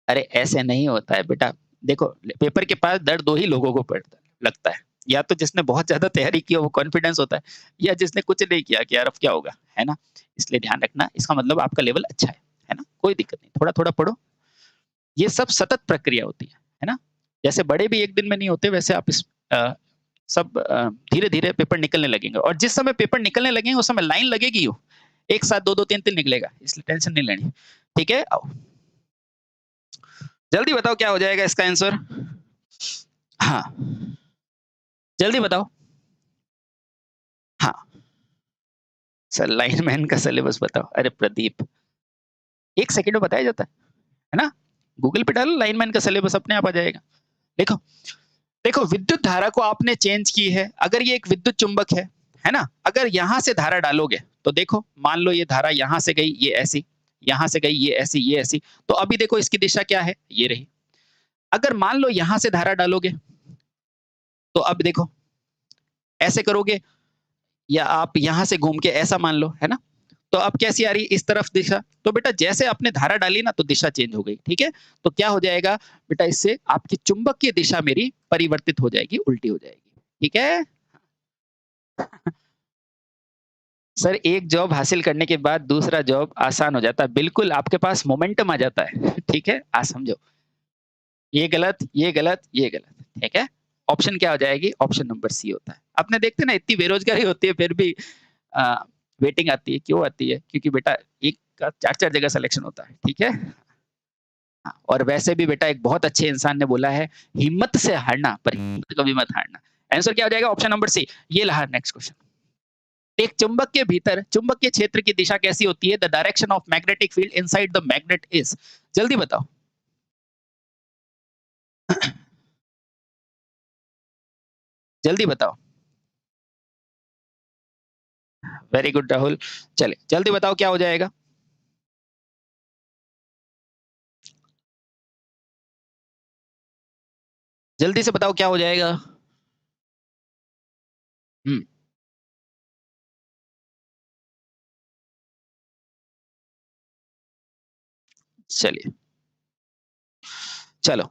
अरे ऐसे नहीं होता है बेटा। देखो, पेपर के पास डर दो ही लोगों को पड़ता लगता है, या तो जिसने बहुत ज्यादा तैयारी की हो, वो कॉन्फिडेंस होता है, या जिसने कुछ नहीं किया कि यार अब क्या होगा, है ना। इसलिए ध्यान रखना, इसका मतलब आपका लेवल अच्छा है ना, कोई दिक्कत नहीं, थोड़ा थोड़ा पढ़ो। ये सब सतत प्रक्रिया होती है ना। जैसे बड़े भी एक दिन में नहीं होते, वैसे आप सब धीरे धीरे पेपर निकलने लगेंगे, और जिस समय पेपर निकलने लगेंगे उस समय लाइन लगेगी हो, एक साथ दो दो तीन तीन निकलेगा, इसलिए टेंशन नहीं लेनी। ठीक है, आओ जल्दी बताओ क्या हो जाएगा इसका आंसर। हाँ, जल्दी बताओ। हाँ सर, लाइनमैन का सिलेबस बताओ। अरे प्रदीप, एक सेकंड में बताया जाता है ना। गूगल पे डालो लाइनमैन का सिलेबस, अपने आप आ जाएगा। देखो, देखो विद्युत धारा को आपने चेंज की है, अगर ये एक विद्युत चुंबक है ना, अगर यहां से धारा डालोगे तो देखो, मान लो ये धारा यहां से गई, ये ऐसी, यहां से गई, ये ऐसी, ये ऐसी, तो अभी देखो इसकी दिशा क्या है, ये रही। अगर मान लो यहां से धारा डालोगे, तो अब देखो ऐसे करोगे, या आप यहां से घूम के ऐसा मान लो, है ना। तो अब कैसी आ रही, इस तरफ दिशा, तो बेटा जैसे आपने धारा डाली ना, तो दिशा चेंज हो गई, ठीक है। तो क्या हो जाएगा बेटा, इससे आपकी चुंबकीय दिशा मेरी परिवर्तित हो जाएगी, उल्टी हो जाएगी, ठीक है। सर एक जॉब हासिल करने के बाद दूसरा जॉब आसान हो जाता है, बिल्कुल आपके पास मोमेंटम आ जाता है। ठीक है, आज समझो, ये गलत, ये गलत, ये गलत, ठीक है। ऑप्शन क्या हो जाएगी, ऑप्शन नंबर सी होता है। आपने देखते ना, इतनी बेरोजगारी होती है फिर भी वेटिंग आती है, क्यों आती है, क्योंकि बेटा एक का चार चार जगह सिलेक्शन होता है, ठीक है। हाँ, और वैसे भी बेटा एक बहुत अच्छे इंसान ने बोला है, हिम्मत से हारना पर हिम्मत कभी मत हारना। आंसर क्या हो जाएगा, ऑप्शन नंबर सी। ये रहा नेक्स्ट क्वेश्चन। एक चुंबक के भीतर चुंबकीय क्षेत्र की दिशा कैसी होती है, the direction of magnetic field inside the magnet is. जल्दी बताओ। जल्दी बताओ। Very good Rahul. चले जल्दी बताओ क्या हो जाएगा। जल्दी से बताओ क्या हो जाएगा। हम्म। चलिए, चलो,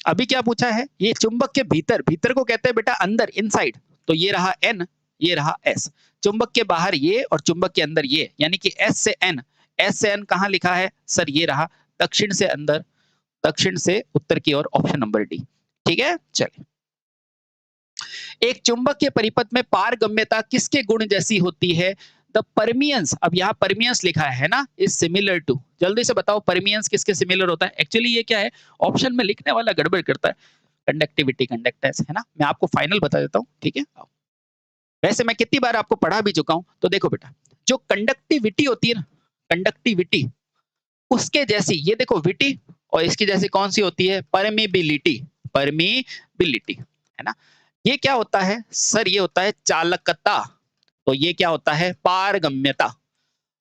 अभी क्या पूछा है, ये चुंबक के भीतर, भीतर को कहते हैं बेटा अंदर, इनसाइड। तो ये रहा एन, ये रहा एस। चुंबक के बाहर ये और चुंबक के अंदर ये, यानी कि एस से एन। एस से एन कहां लिखा है सर, ये रहा दक्षिण से अंदर, दक्षिण से उत्तर की ओर, ऑप्शन नंबर डी। ठीक है, चलिए। एक चुंबक के परिपथ में पारगम्यता किसके गुण जैसी होती है, द परमियंस। अब यहाँ परमियंस लिखा है ना, इज सिमिलर टू। जल्दी से बताओ परमियंस किसके सिमिलर होता है। एक्चुअली ये क्या है, ऑप्शन में लिखने वाला गड़बड़ करता है। कंडक्टिविटी, कंडक्टेंस, है ना। मैं आपको फाइनल बता देता हूँ, ठीक है। वैसे मैं कितनी बार आपको पढ़ा भी चुका हूं, तो देखो बेटा, जो कंडक्टिविटी होती है ना, कंडक्टिविटी, उसके जैसी ये देखो विटी, और इसकी जैसी कौन सी होती है, परमीबिलिटी। परमीबिलिटी, है ना। ये क्या होता है सर, ये होता है चालकता। तो ये क्या होता है, पारगम्यता।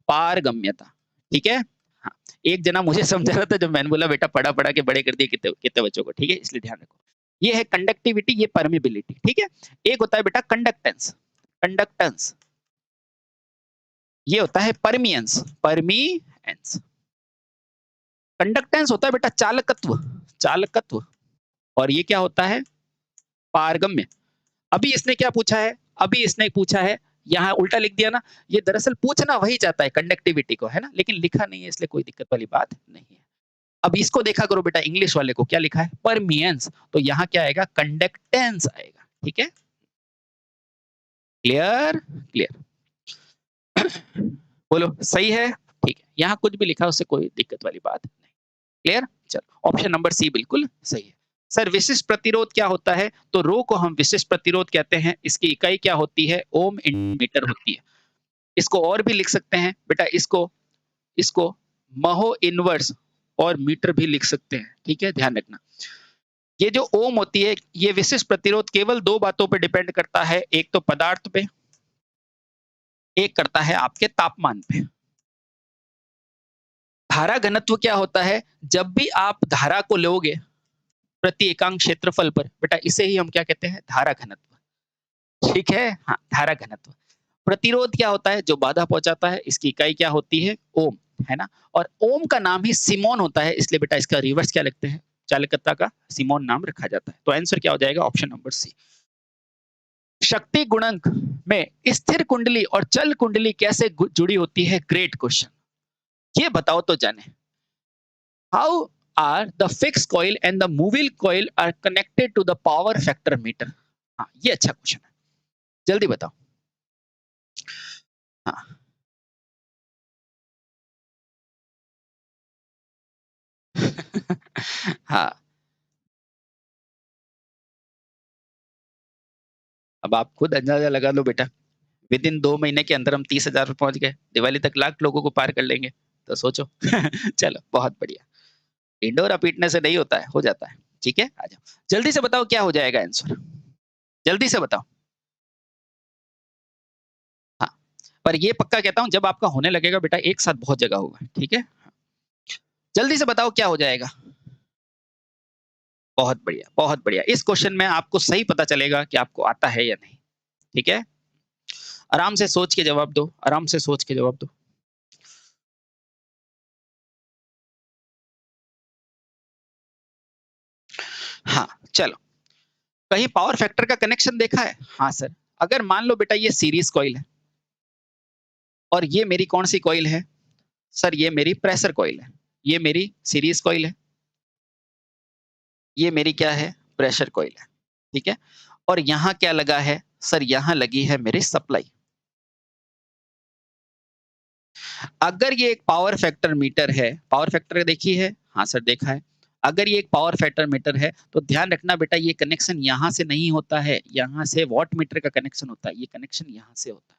पारगम्यता, ठीक है। हाँ, एक जना मुझे समझा रहा था जब मैंने बोला बेटा पढ़ा पढ़ा के बड़े कर दिए कितने कितने बच्चों को, ठीक है, इसलिए ध्यान रखो। ये है कंडक्टिविटी, ये परमिबिलिटी, ठीक है। एक होता है बेटा कंडक्टेंस, कंडक्टेंस। ये होता है परमियंस, परमियंस। कंडक्टेंस होता है बेटा चालकत्व, चालकत्व। और ये क्या होता है, पारगम्य। अभी इसने क्या पूछा है, अभी इसने पूछा है, यहाँ उल्टा लिख दिया ना। ये दरअसल पूछना वही चाहता है कंडक्टिविटी को, है ना, लेकिन लिखा नहीं है, इसलिए कोई दिक्कत वाली बात नहीं है। अब इसको देखा करो बेटा, इंग्लिश वाले को क्या लिखा है, परमियंस, तो यहाँ क्या आएगा, कंडक्टेंस आएगा, ठीक है। Clear, clear. बोलो सही है, ठीक है, यहाँ कुछ भी लिखा उससे कोई दिक्कत वाली बात नहीं। क्लियर, चलो ऑप्शन नंबर सी बिल्कुल सही है। सर विशिष्ट प्रतिरोध क्या होता है, तो रो को हम विशिष्ट प्रतिरोध कहते हैं, इसकी इकाई क्या होती है, ओम इन मीटर होती है। इसको और भी लिख सकते हैं बेटा, इसको इसको महो इनवर्स और मीटर भी लिख सकते हैं, ठीक है, ध्यान रखना। ये जो ओम होती है, ये विशिष्ट प्रतिरोध केवल दो बातों पर डिपेंड करता है, एक तो पदार्थ पे, एक करता है आपके तापमान पे। धारा घनत्व क्या होता है? जब भी आप धारा को लोगे प्रति एकांक क्षेत्रफल पर, बेटा इसे ही हम क्या कहते हैं? धारा घनत्व। ठीक है? हाँ, धारा घनत्व। प्रतिरोध क्या होता है? जो बाधा पहुँचाता है, इसकी इकाई क्या होती है? ओम, है ना? और ओम का नाम ही सिमोन होता है, इसलिए बेटा इसका रिवर्स क्या लिखते हैं? चालकता का सिमोन नाम रखा जाता है। तो आंसर क्या हो जाएगा? Option number C. शक्ति गुणक में स्थिर कुंडली और चल कुंडली कैसे जुड़ी होती है? Great question. ये बताओ तो जाने। How are the fix coil and the moving coil are connected to the power factor meter? हाँ, ये अच्छा क्वेश्चन है। जल्दी बताओ। हाँ। हाँ, अब आप खुद अंदाजा लगा लो बेटा। विद इन 2 महीने के अंदर हम 30,000 पे पहुँच गए। दिवाली तक लाख लोगों को पार कर लेंगे। तो सोचो। चलो, बहुत बढ़िया। ढिंढोरा पीटने से नहीं होता है, हो जाता है। ठीक है? आ जाओ। जल्दी से बताओ क्या हो जाएगा आंसर? जल्दी से बताओ। हाँ, पर ये पक्का कहता हूँ जब आपका होने लगेगा बेटा एक साथ बहुत जगह होगा। ठीक है? जल्दी से बताओ क्या हो जाएगा? बहुत बढ़िया, बहुत बढ़िया। इस क्वेश्चन में आपको सही पता चलेगा कि आपको आता है या नहीं। ठीक है? आराम से सोच के जवाब दो, आराम से सोच के जवाब दो। हाँ, चलो। कहीं पावर फैक्टर का कनेक्शन देखा है? हाँ सर। अगर मान लो बेटा ये सीरीज कॉइल है और ये मेरी कौन सी कॉइल है? सर ये मेरी प्रेशर कॉइल है। ये मेरी सीरीज कॉइल है। ये मेरी क्या है? प्रेशर कॉइल है। ठीक है? और यहाँ क्या लगा है? सर यहाँ लगी है मेरी सप्लाई। अगर ये एक पावर फैक्टर मीटर है, पावर फैक्टर देखी है? हाँ सर देखा है। अगर ये एक पावर फैक्टर मीटर है, तो ध्यान रखना बेटा ये कनेक्शन यहाँ से नहीं होता है, यहाँ से वॉट मीटर का कनेक्शन होता है, ये कनेक्शन यहाँ से होता है।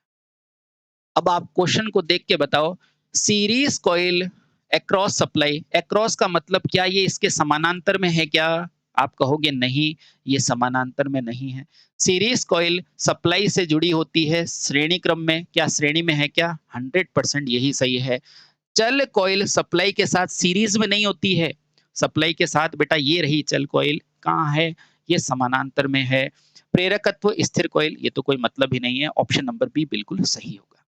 अब आप क्वेश्चन को देख के बताओ, series coil across supply, across का मतलब क्या ये इसके समानांतर में है क्या? आप कहोगे नहीं, ये समानांतर में नहीं है। सीरीज कॉइल सप्लाई से जुड़ी होती है श्रेणी क्रम में, क्या श्रेणी में है क्या? 100% यही सही है। चल कॉइल सप्लाई के साथ सीरीज में नहीं होती है। सप्लाई के साथ बेटा ये रही चल कॉइल, कहाँ है? ये समानांतर में है। प्रेरकत्व स्थिर कॉइल, ये तो कोई मतलब ही नहीं है। ऑप्शन नंबर बी बिल्कुल सही होगा।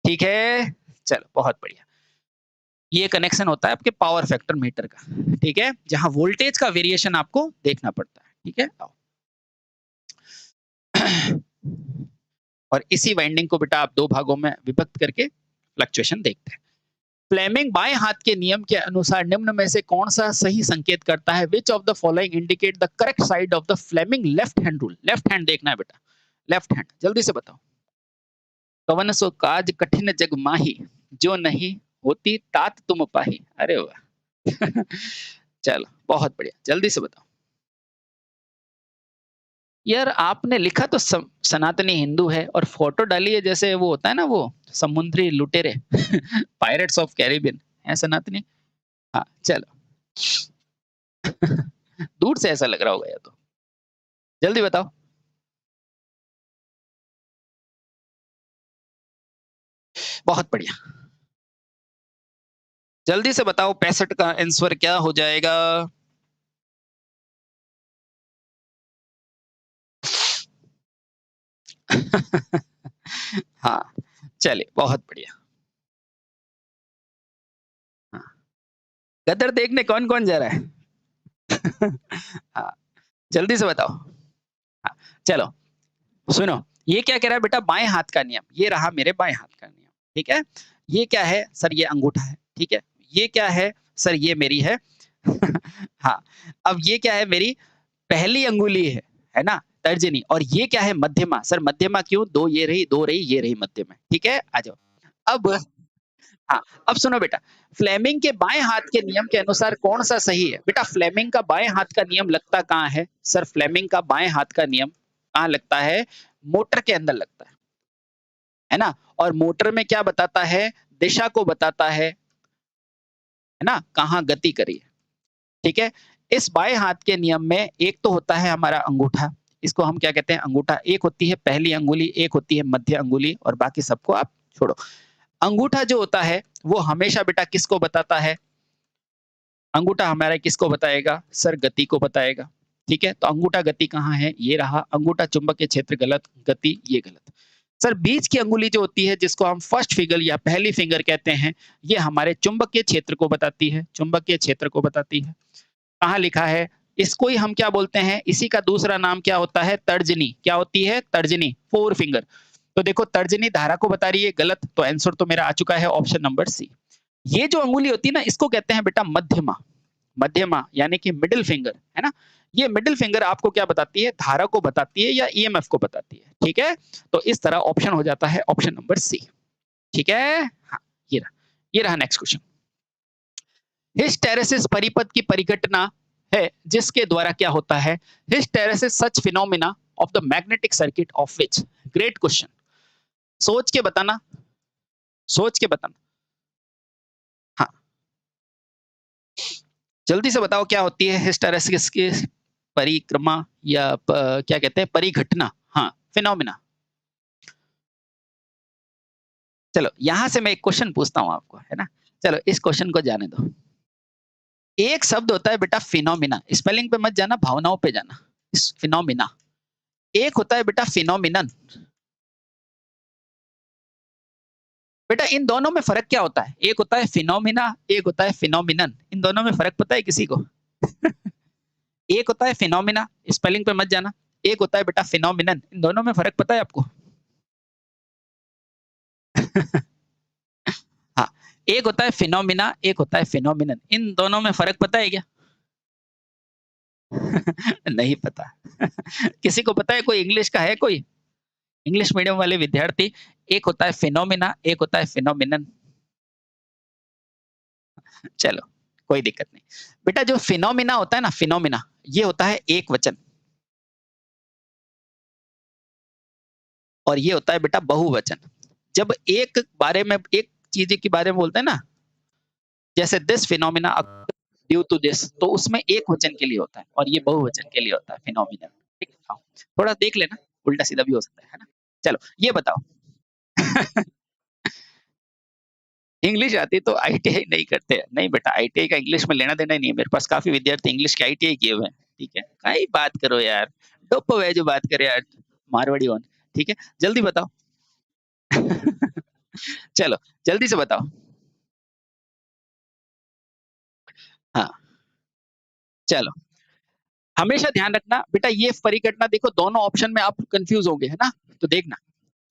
ठीक है? चलो, बहुत बढ़िया। ये कनेक्शन होता है आपके पावर फैक्टर मीटर का। ठीक है? जहाँ वोल्टेज का वेरिएशन आपको देखना पड़ता है। ठीक है? आओ। और इसी वाइंडिंग को बेटा आप 2 भागों में विभक्त करके फ्लक्चुएशन देखते हैं। फ्लेमिंग बाएं हाथ के नियम के अनुसार निम्न में से कौन सा सही संकेत करता है? Which of the following indicate the correct side of the Fleming left hand rule? Left hand देखना है बेटा, लेफ्ट हैंड। जल्दी से बताओ। कवन सो काज कठिन जग माही, जो नहीं होती तात तुम पाही। अरे वाह। चलो, बहुत बढ़िया। जल्दी से बताओ। यार आपने लिखा तो सनातनी हिंदू है और फोटो डाली है जैसे वो होता है ना, वो समुद्री लुटेरे। पायरेट्स ऑफ कैरिबियन है सनातनी। हाँ, चलो। दूर से ऐसा लग रहा होगा या तो। जल्दी बताओ। बहुत बढ़िया। जल्दी से बताओ 65 का आंसर क्या हो जाएगा? हाँ, चलिए बहुत बढ़िया। हाँ, गदर देखने कौन-कौन जा रहा है? हाँ, जल्दी से बताओ। हाँ, चलो सुनो, ये क्या कह रहा है बेटा? बाएं हाथ का नियम, ये रहा मेरे बाएं हाथ का नियम। ठीक है? ये क्या है? सर ये अंगूठा है। ठीक है? ये क्या है? सर ये मेरी है। हाँ, अब ये क्या है? मेरी पहली अंगुली है ना? तर्जनी। और ये क्या है? मध्यमा। सर मध्यमा क्यों? 2 ये रही, 2 रही, ये रही मध्यमा। ठीक है? आ जाओ। अब हाँ, अब सुनो बेटा, फ्लेमिंग के बाएं हाथ के नियम के अनुसार कौन सा सही है? बेटा फ्लेमिंग का बाएं हाथ का नियम लगता कहाँ है? सर फ्लेमिंग का बाएं हाथ का नियम कहाँ लगता है? मोटर के अंदर लगता है ना? और मोटर में क्या बताता है? दिशा को बताता है ना? कहाँ गति करी है। ठीक है? इस बाएं हाथ के नियम में एक तो होता है हमारा अंगूठा, इसको हम क्या कहते हैं? अंगूठा। एक होती है पहली अंगुली, एक होती है मध्य अंगुली और बाकी सबको आप छोड़ो। अंगूठा जो होता है वो हमेशा बेटा किसको बताता है? अंगूठा हमारा किसको बताएगा? सर गति को बताएगा। ठीक है? तो अंगूठा गति कहाँ है? ये रहा। अंगूठा चुंबकीय क्षेत्र गलत, गति ये गलत। सर बीच की अंगुली जो होती है जिसको हम फर्स्ट फिंगर या पहली फिंगर कहते हैं, ये हमारे चुंबकीय क्षेत्र को बताती है, चुंबकीय क्षेत्र को बताती है। कहाँ लिखा है? इसको ही हम क्या बोलते हैं? इसी का दूसरा नाम क्या होता है? तर्जनी। क्या होती है? तर्जनी, फोर फिंगर। तो देखो तर्जनी धारा को बता रही है, गलत। तो आंसर तो मेरा आ चुका है ऑप्शन नंबर सी। ये जो अंगुली होती है ना, इसको कहते हैं बेटा मध्यमा। मध्यमा यानी कि मिडिल फिंगर, है ना? ये मिडिल फिंगर आपको क्या बताती है? धारा को बताती है या ईएमएफ को बताती है। ठीक है? तो इस तरह ऑप्शन हो जाता है ऑप्शन नंबर सी। ठीक है? हाँ, ये रहा नेक्स्ट क्वेश्चन। हिस्टेरेसिस परिपथ की परिघटना है जिसके द्वारा क्या होता है? Hysteresis such phenomena of the magnetic circuit of which? Great question. सोच के बताना, सोच के बताना। हाँ, जल्दी से बताओ क्या होती है हिस्टेरेसिस की परिक्रमा या क्या कहते हैं परिघटना? हाँ, फिनोमिना। चलो यहां से मैं एक क्वेश्चन पूछता हूं आपको, है ना? चलो इस क्वेश्चन को जाने दो। एक शब्द होता है बेटा फिनोमिना, स्पेलिंग पे मत जाना, भावनाओं पे जाना। फिनोमिना। एक होता है बेटा फिनोमिनन। बेटा इन दोनों में फर्क क्या होता है? एक होता है फिनोमिना, एक होता है फिनोमिनन। इन दोनों में फर्क पता है किसी को? एक होता है फिनोमिना, स्पेलिंग पे मत जाना। एक होता है बेटा फिनोमिनन। इन दोनों में फर्क पता है आपको? हाँ, एक होता है फिनोमिना, एक होता है फिनोमिनन। इन दोनों में फर्क पता है क्या? नहीं पता। किसी को पता है? कोई इंग्लिश का है कोई? इंग्लिश मीडियम वाले विद्यार्थी। एक होता है फिनोमिना, एक होता है फिनोमिनन। चलो कोई दिक्कत नहीं। बेटा जो फिनोमिना होता है ना, फिनोमिना, ये होता है एक वचन। और ये होता है बेटा बहुवचन। जब एक बारे में एक चीज के बारे में बोलते हैं ना, जैसे this phenomena due to this, तो उसमें एक वचन के लिए होता है और ये बहुवचन के लिए होता है फिनोमिना। ठीक है? हाँ, थोड़ा देख लेना, उल्टा सीधा भी हो सकता है ना? चलो ये बताओ। इंग्लिश आती तो आईटीआई नहीं करते। नहीं बेटा, आईटीआई का इंग्लिश में लेना देना ही नहीं है। मेरे पास काफी विद्यार्थी इंग्लिश के आईटीआई किए हुए हैं। ठीक है? कहीं बात करो यार, डोपो है जो बात करे यार, मारवाड़ी वन। ठीक है, जल्दी बताओ। चलो जल्दी से बताओ। हाँ, चलो हमेशा ध्यान रखना बेटा, ये परिघटना देखो दोनों ऑप्शन में आप कंफ्यूज होंगे, है ना? तो देखना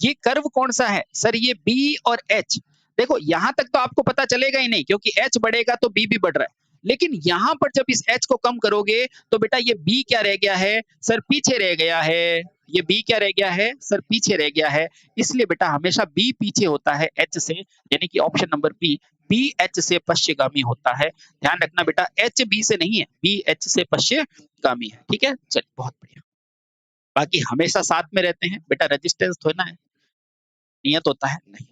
ये कर्व कौन सा है? सर ये बी और एच। देखो यहां तक तो आपको पता चलेगा ही नहीं, क्योंकि एच बढ़ेगा तो बी भी बढ़ रहा है। लेकिन यहां पर जब इस एच को कम करोगे तो बेटा ये बी क्या रह गया है? सर पीछे रह गया है। ये बी क्या रह गया है? सर पीछे रह गया है। इसलिए बेटा हमेशा बी पीछे होता है एच से, यानी कि option number B, B H से पश्चिमगामी होता है। ध्यान रखना बेटा, एच बी से नहीं है, बी एच से पश्चिमगामी है। ठीक है? चलिए बहुत बढ़िया। बाकी हमेशा साथ में रहते हैं बेटा, रेजिस्टेंस थोड़ा ना है, नियत होता है नहीं।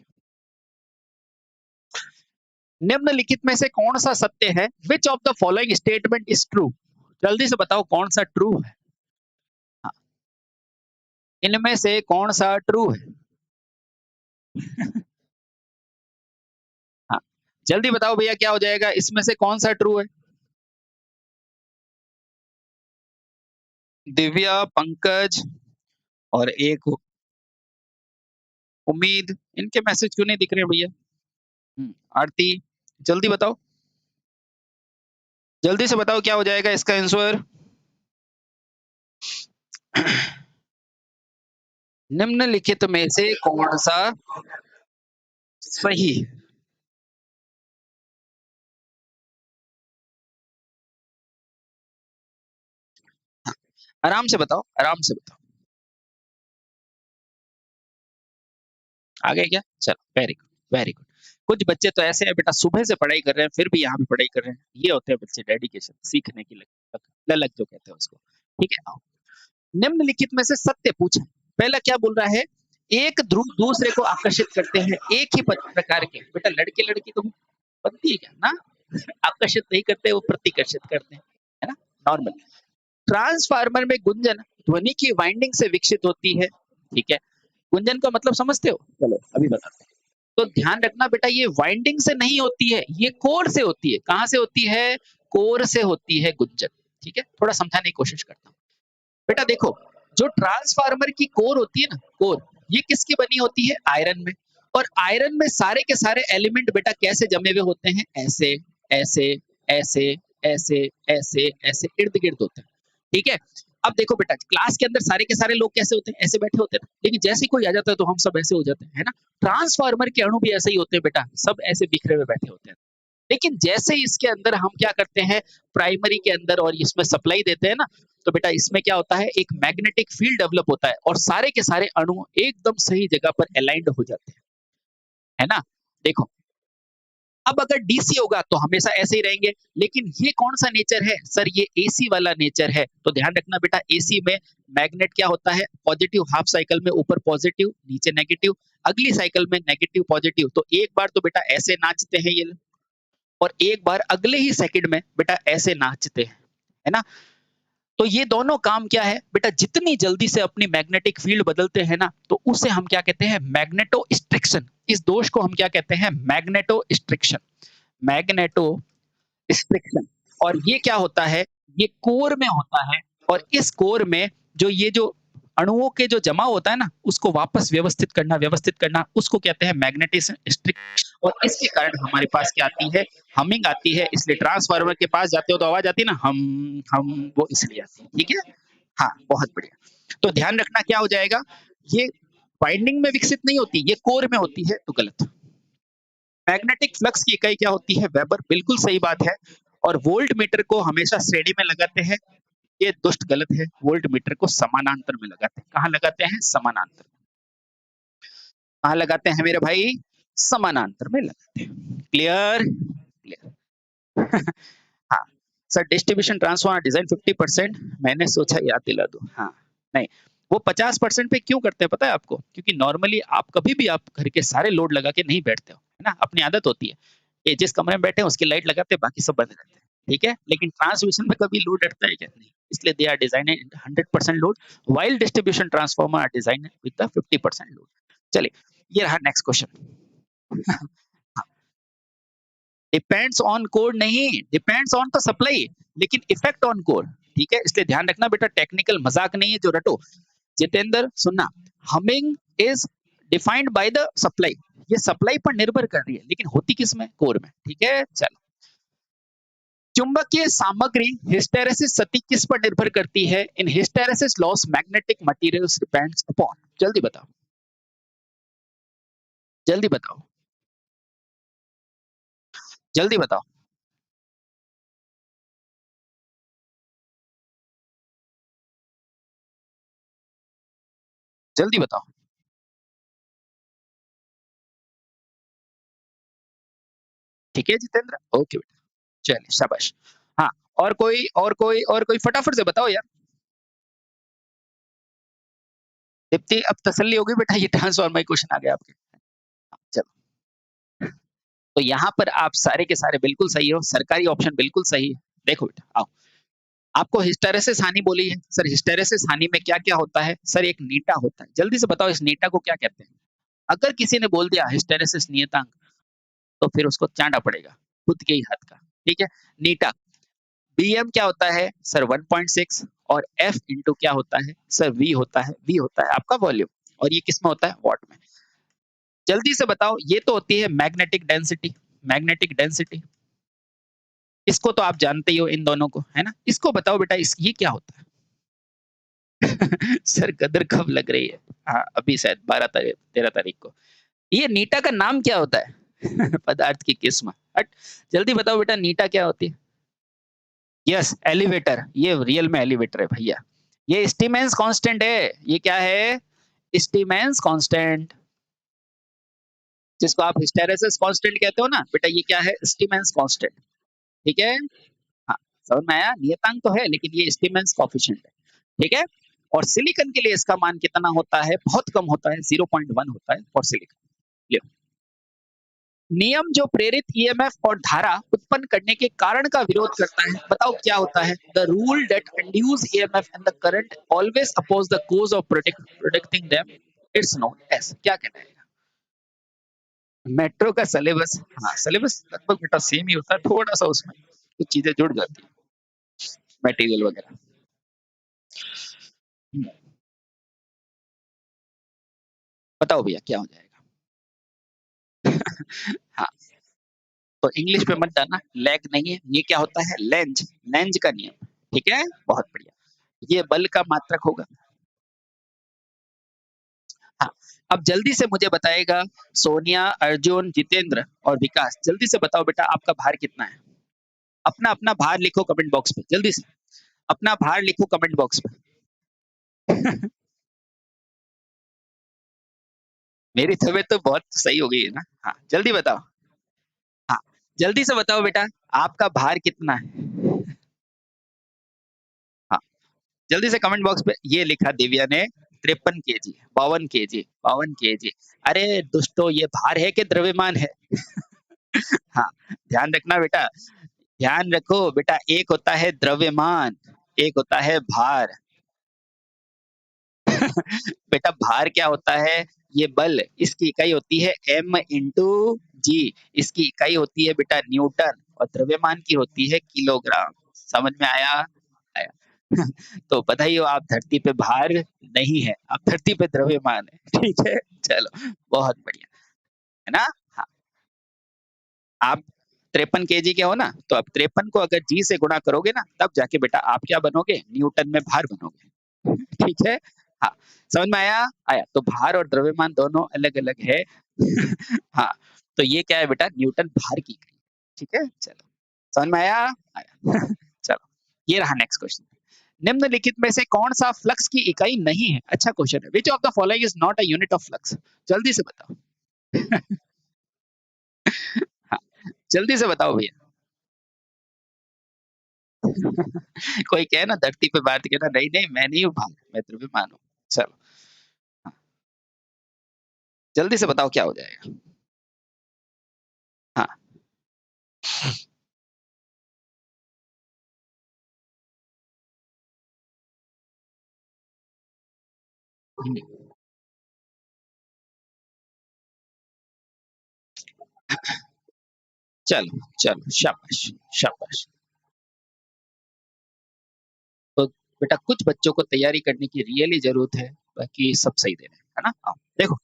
निम्नलिखित में से कौन सा सत्य है? Which of the following statement is true? जल्दी से बताओ कौन सा ट्रू है? हाँ, इनमें से कौन सा ट्रू है? हाँ, जल्दी बताओ भैया क्या हो जाएगा, इसमें से कौन सा ट्रू है? दिव्या, पंकज और एक उम्मीद, इनके मैसेज क्यों नहीं दिख रहे भैया? आरती, जल्दी बताओ, जल्दी से बताओ क्या हो जाएगा इसका आंसर? निम्नलिखित में से कौन सा सही? आराम से बताओ, आराम से बताओ। आ गए क्या? चलो वेरी गुड, वेरी गुड। कुछ बच्चे तो ऐसे हैं बेटा, सुबह से पढ़ाई कर रहे हैं फिर भी यहाँ भी पढ़ाई कर रहे हैं। ये होते हैं बच्चे डेडिकेशन, सीखने की ललक, ललक जो कहते हैं उसको। ठीक है, आओ निम्नलिखित में से सत्य पूछे। पहला क्या बोल रहा है? एक ध्रुव दूसरे को आकर्षित करते हैं, एक ही प्रकार के। बेटा लड़के लड़की तो बनती है क्या ना? आकर्षित नहीं करते, वो प्रतिकर्षित करते हैं, है ना? नॉर्मल। ट्रांसफार्मर में गुंजन ध्वनि की वाइंडिंग से विकसित होती है। ठीक है? गुंजन का मतलब समझते हो? चलो अभी बताते हैं। तो ध्यान रखना बेटा ये वाइंडिंग से नहीं होती है, ये कोर से होती है। कहाँ से होती है? कोर से होती है गुंजन। ठीक है? थोड़ा समझाने की कोशिश करता हूँ। बेटा देखो, जो ट्रांसफार्मर की कोर होती है ना, कोर, ये किसकी बनी होती है? आयरन में। और आयरन में सारे के सारे एलिमेंट बेटा कैसे जमे हुए होते हैं? ऐसे, ऐसे, ऐसे, ऐसे, ऐसे, ऐसे इर्द-गिर्द होते हैं। ठीक है? अब देखो बेटा क्लास के अंदर सारे के सारे लोग कैसे होते हैं? ऐसे बैठे होते हैं ना, लेकिन जैसे ही कोई आ जाता है तो हम सब ऐसे हो जाते हैं, है ना? ट्रांसफार्मर के अणु भी ऐसे ही होते हैं बेटा, सब ऐसे बिखरे हुए बैठे होते हैं। लेकिन जैसे ही इसके अंदर हम क्या करते हैं, प्राइमरी के अंदर और इसमें सप्लाई देते हैं ना, तो बेटा इसमें क्या होता है, एक मैग्नेटिक फील्ड डेवलप होता है और सारे के सारे अणु एकदम सही जगह पर अलाइंड हो जाते हैं, है ना? देखो, अब अगर डीसी होगा तो हमेशा ऐसे ही रहेंगे, लेकिन ये कौन सा नेचर है? सर ये एसी वाला नेचर है। तो ध्यान रखना बेटा एसी में मैग्नेट क्या होता है? पॉजिटिव हाफ साइकिल में ऊपर पॉजिटिव, नीचे नेगेटिव, अगली साइकिल में नेगेटिव पॉजिटिव। तो एक बार तो बेटा ऐसे नाचते हैं ये और एक बार अगले ही सेकंड में बेटा ऐसे नाचते हैं, है ना? तो ये दोनों काम क्या है बेटा, जितनी जल्दी से अपनी मैग्नेटिक फील्ड बदलते हैं ना, तो उसे हम क्या कहते हैं? Magneto striction. इस दोष को हम क्या कहते हैं? Magneto striction. Magneto striction. और ये क्या होता है? ये कोर में होता है और इस कोर में जो ये जो अणुओं के जो जमा होता है ना, उसको वापस व्यवस्थित करना, उसको कहते हैं मैग्नेटिज्म स्ट्रिक। और इसके कारण हमारे पास क्या आती है? हमिंग आती है। इसलिए ट्रांसफार्मर के पास जाते हो तो आवाज आती है ना, हम, वो इसलिए आती है। ठीक है? हाँ, बहुत बढ़िया। तो ध्यान रखना क्या हो जाएगा, ये वाइंडिंग में विकसित नहीं होती, ये कोर में होती है, तो गलत। मैग्नेटिक फ्लक्स की इकाई क्या होती है? वेबर। बिल्कुल सही बात है। और वोल्ट मीटर को हमेशा श्रेणी में लगाते हैं, ये दुष्ट गलत है। वोल्ट मीटर को समानांतर में लगाते हैं। कहाँ लगाते हैं? समानांतर। कहाँ लगाते हैं मेरे भाई? समानांतर में लगाते हैं। क्लियर? क्लियर। हाँ। सर डिस्ट्रीब्यूशन ट्रांसफार्मर डिजाइन 50%, मैंने सोचा याद दिला दूं। हाँ, नहीं, वो 50% पे क्यों करते हैं पता है आपको? क्योंकि नॉर्मली आप कभी भी आप घर के सारे लोड लगा के नहीं बैठते हो, है ना? अपनी आदत होती है कि जिस कमरे में बैठे हैं उसकी लाइट लगाते हैं, बाकी सब बंद करते हैं। ठीक है? लेकिन ट्रांसमिशन में कभी लोड हटता है क्या? नहीं। इसलिए they are designed 100% load, while distribution transformer are designed with the 50% load. चलिए, ये रहा next question. Depends on code नहीं, डिपेंड्स ऑन तो सप्लाई, लेकिन इफेक्ट ऑन कोड। ठीक है? इसलिए ध्यान रखना बेटा, टेक्निकल मजाक नहीं है जो रटो। जितेंद्र सुनना, humming is defined by the supply. ये सप्लाई पर निर्भर कर रही है, लेकिन होती किस में? कोर में। ठीक है? चलो, चुंबकीय सामग्री हिस्टेरेसिस सती किस पर निर्भर करती है? In hysteresis loss magnetic materials depends upon. जल्दी बताओ, जल्दी बताओ, जल्दी बताओ, जल्दी बताओ। ठीक है जितेंद्र, ओके बेटा, चलिए शाबाश। हाँ, और कोई फटाफट से बताओ यार। दीप्ति अब तसल्ली हो गई बेटा, ये ट्रांसफॉर्मर क्वेश्चन आ गया आपके। चलो, तो यहाँ पर आप सारे के सारे बिल्कुल सही हो, सरकारी ऑप्शन बिल्कुल सही है। देखो बेटा आओ, आपको हिस्टेरेसिस हानि बोली है। सर हिस्टेरेसिस हानि में क्या क्या होता है? सर एक नीटा होता है। जल्दी से बताओ इस नीटा को क्या कहते हैं? अगर किसी ने बोल दिया हिस्टेरेसिस नियतांक, तो फिर उसको चांटा पड़ेगा खुद के ही हाथ का। ठीक है? नीटा। बीएम क्या होता है? सर 1.6। और एफ इंटू क्या होता है? सर वी होता है। वी होता है आपका वॉल्यूम। और ये किस में होता है? वॉट में। जल्दी से बताओ, ये तो होती है मैग्नेटिक डेंसिटी। मैग्नेटिक डेंसिटी, इसको तो आप जानते ही हो, इन दोनों को, है ना? इसको बताओ बेटा, इस ये क्या होता है? सर कदर कब लग रही है? हाँ, अभी शायद 12 तारीख 13 तारीख को। ये नीटा का नाम क्या होता है? पदार्थ की किस्म। हट, जल्दी बताओ बेटा, नीटा क्या होती है? Yes, elevator. ये रियल में एलिवेटर है भैया। ये स्टीमेंस कांस्टेंट है। ये क्या है? स्टीमेंस कांस्टेंट। जिसको आप हिस्टेरेसिस कांस्टेंट कहते हो ना बेटा, ये क्या है? स्टीमेंस कांस्टेंट। ठीक है? हाँ, समझ में आया? नियतांक तो है, लेकिन ये स्टीमेंस कोएफिशिएंट है। ठीक है? और सिलिकॉन के लिए इसका मान कितना होता है? बहुत कम होता है, 0.1 होता है फॉर सिलिकॉन। लियो। नियम जो प्रेरित ईएमएफ और धारा उत्पन्न करने के कारण का विरोध करता है, बताओ क्या होता है? The rule that induce EMF and the current always oppose the cause of protecting them, it's known as. क्या कहना है? मेट्रो का सिलेबस, हाँ, सिलेबस लगभग बेटा सेम ही होता है, थोड़ा-सा उसमें कुछ चीज़ें जुड़ जाती हैं, मटेरियल वगैरह। हुँ, बताओ भैया क्या हो जाएगा? हाँ, तो इंग्लिश में मत जाना, लैग नहीं है, ये क्या होता है? लेंज, लेंज का नियम, ठीक है? बहुत बढ़िया। ये बल का मात्रक होगा। हाँ, अब जल्दी से मुझे बताइएगा सोनिया, अर्जुन, जितेंद्र और विकास, जल्दी से बताओ बेटा आपका भार कितना है? अपना-अपना भार लिखो कमेंट बॉक्स में, जल्दी से। अपना भार लिखो कमेंट बॉक्स में। मेरी तबीयत तो बहुत सही हो गई है ना। हाँ, जल्दी बताओ। हाँ, जल्दी से बताओ बेटा आपका भार कितना है? हाँ, जल्दी से कमेंट बॉक्स पे ये लिखा दिव्या ने 53 केजी, 52 केजी, 52 केजी। अरे दुष्टो ये भार है कि द्रव्यमान है? हाँ, ध्यान रखना बेटा, ध्यान रखो बेटा एक होता है द्रव्यमान, एक होता है भार। बेटा भार क्या होता है? ये बल, इसकी इकाई होती है m इंटू जी, इसकी इकाई होती है बेटा न्यूटन और द्रव्यमान की होती है किलोग्राम। समझ में आया? आया। तो बताइए आप धरती पे भार नहीं है, आप धरती पे द्रव्यमान है। ठीक है? चलो बहुत बढ़िया, है ना? हाँ, आप 53 केजी के हो ना, तो अब 53 को अगर जी से गुणा करोगे ना, तब जाके बेटा आप क्या बनोगे? न्यूटन में भार बनोगे। ठीक है? हाँ, समझ में आया? आया। तो भार और द्रव्यमान दोनों अलग-अलग है। हाँ, तो ये क्या है बेटा? न्यूटन भार की इकाई। ठीक है? चलो, समझ में आया? आया। चलो, ये रहा नेक्स्ट क्वेश्चन। निम्नलिखित में से कौन-सा फ्लक्स की इकाई नहीं है? अच्छा क्वेश्चन है। Which of the following is not a unit of flux? जल्दी से बताओ। हाँ, जल्दी से बताओ भैया। कोई कहे ना धरती पे बैठ के ना नहीं नहीं मैं नहीं हूँ भाग मैं द्रव्यमान हूँ। चलो हाँ, जल्दी से बताओ क्या हो जाएगा। हाँ हम्म, चलो चलो शाबाश शाबाश। तो बेटा कुछ बच्चों को तैयारी करने की रियली जरूरत है, बाकी सब सही दे रहे हैं, है ना? आओ देखो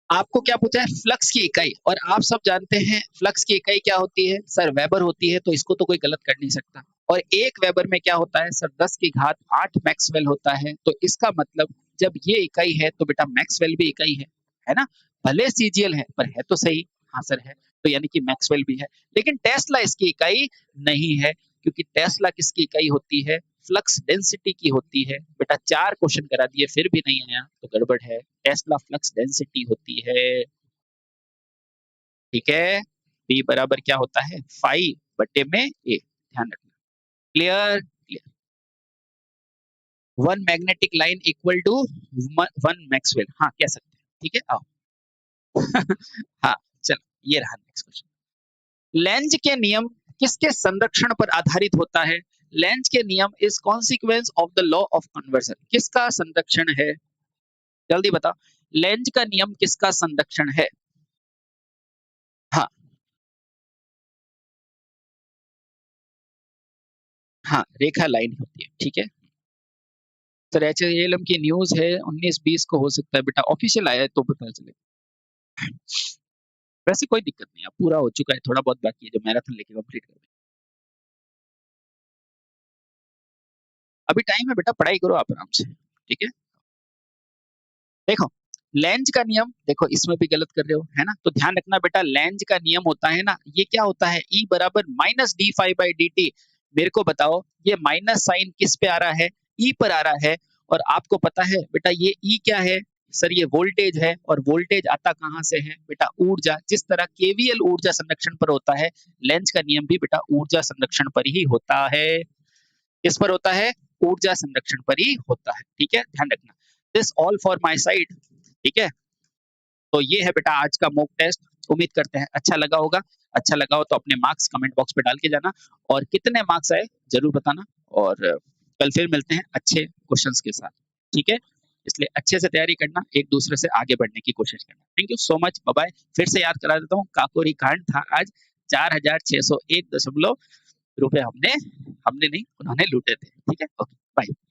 आपको क्या पूछा है फ्लक्स की इकाई, और आप सब जानते हैं फ्लक्स की इकाई क्या होती है सर, वेबर होती है, तो इसको तो कोई गलत कर नहीं सकता। और एक वेबर में क्या होता है सर, 10 की घात 8 मैक्सवेल होता है, तो इसका मतलब जब ये इकाई है तो बेटा मैक्सवेल भी इकाई है ना? भले सीजीएल है पर है तो सही। हाँ सर है, तो यानी कि मैक्सवेल भी है। लेकिन टेस्ला इसकी इकाई नहीं है, क्योंकि टेस्ला किसकी इकाई होती है? फ्लक्स डेंसिटी की होती है। बेटा 4 क्वेश्चन करा दिए फिर भी नहीं आया तो गड़बड़ है। टेस्ला फ्लक्स डेंसिटी होती है, ठीक है? बी बराबर क्या होता है? 5 बटे में ए, ध्यान रखना। Clear? Clear. 1 magnetic line equal to 1 Maxwell, हाँ कह सकते हैं, ठीक है? आओ। हाँ, चलो ये रहा नेक्स्ट क्वेश्चन। लेंज के नियम किसके संरक्षण पर आधारित होता है? लेंज के नियम is consequence of the law of conversion, किसका संरक्षण है? जल्दी बताओ। लेंज का नियम किसका संरक्षण है? हाँ हाँ, रेखा लाइन होती है, ठीक है? सर एचएएलएम की न्यूज है 19-20 को हो सकता है बेटा, ऑफिशियल आया है तो पता चले। वैसे कोई दिक्कत नहीं है, पूरा हो चुका है, थोड़ा बहुत बाकी है जो मैराथन लेके कंप्लीट कर दें। अभी टाइम है बेटा, पढ़ाई करो आप आराम से, ठीक है? देखो लेंज का नियम, देखो इसमें भी गलत कर रहे हो, है ना? तो ध्यान रखना बेटा, लेंज का नियम होता है ना, ये क्या होता है? E बराबर minus D five by D T. मेरे को बताओ ये माइनस साइन किस पे आ रहा है? E पर आ रहा है। और आपको पता है बेटा ये E क्या है? सर ये वोल्टेज है, और वोल्टेज आता कहाँ से है बेटा? ऊर्जा। जिस तरह केवीएल ऊर्जा संरक्षण पर होता है, लेंज का नियम भी बेटा ऊर्जा संरक्षण पर ही होता है। किस पर होता है? ऊर्जा संरक्षण पर ही होता है, ठीक है? ध्यान रखना। This all for my side, ठीक है? तो ये है बेटा आज का मॉक टेस्ट। उम्मीद करते हैं अच्छा लगा होगा। अच्छा लगा हो तो अपने मार्क्स कमेंट बॉक्स पे डाल के जाना, और कितने मार्क्स आए जरूर बताना। और कल फिर मिलते हैं अच्छे क्वेश्चंस के साथ, ठीक है? इसलिए अच्छे से तैयारी करना, एक दूसरे से आगे बढ़ने की कोशिश करना। Thank you so much, bye bye. फिर से याद करा देता हूँ, काकोरी कांड था आज 4601 दशमलव रुपए हमने हमने नहीं, उन्होंने लूटे थे। ठीक है? Okay, bye.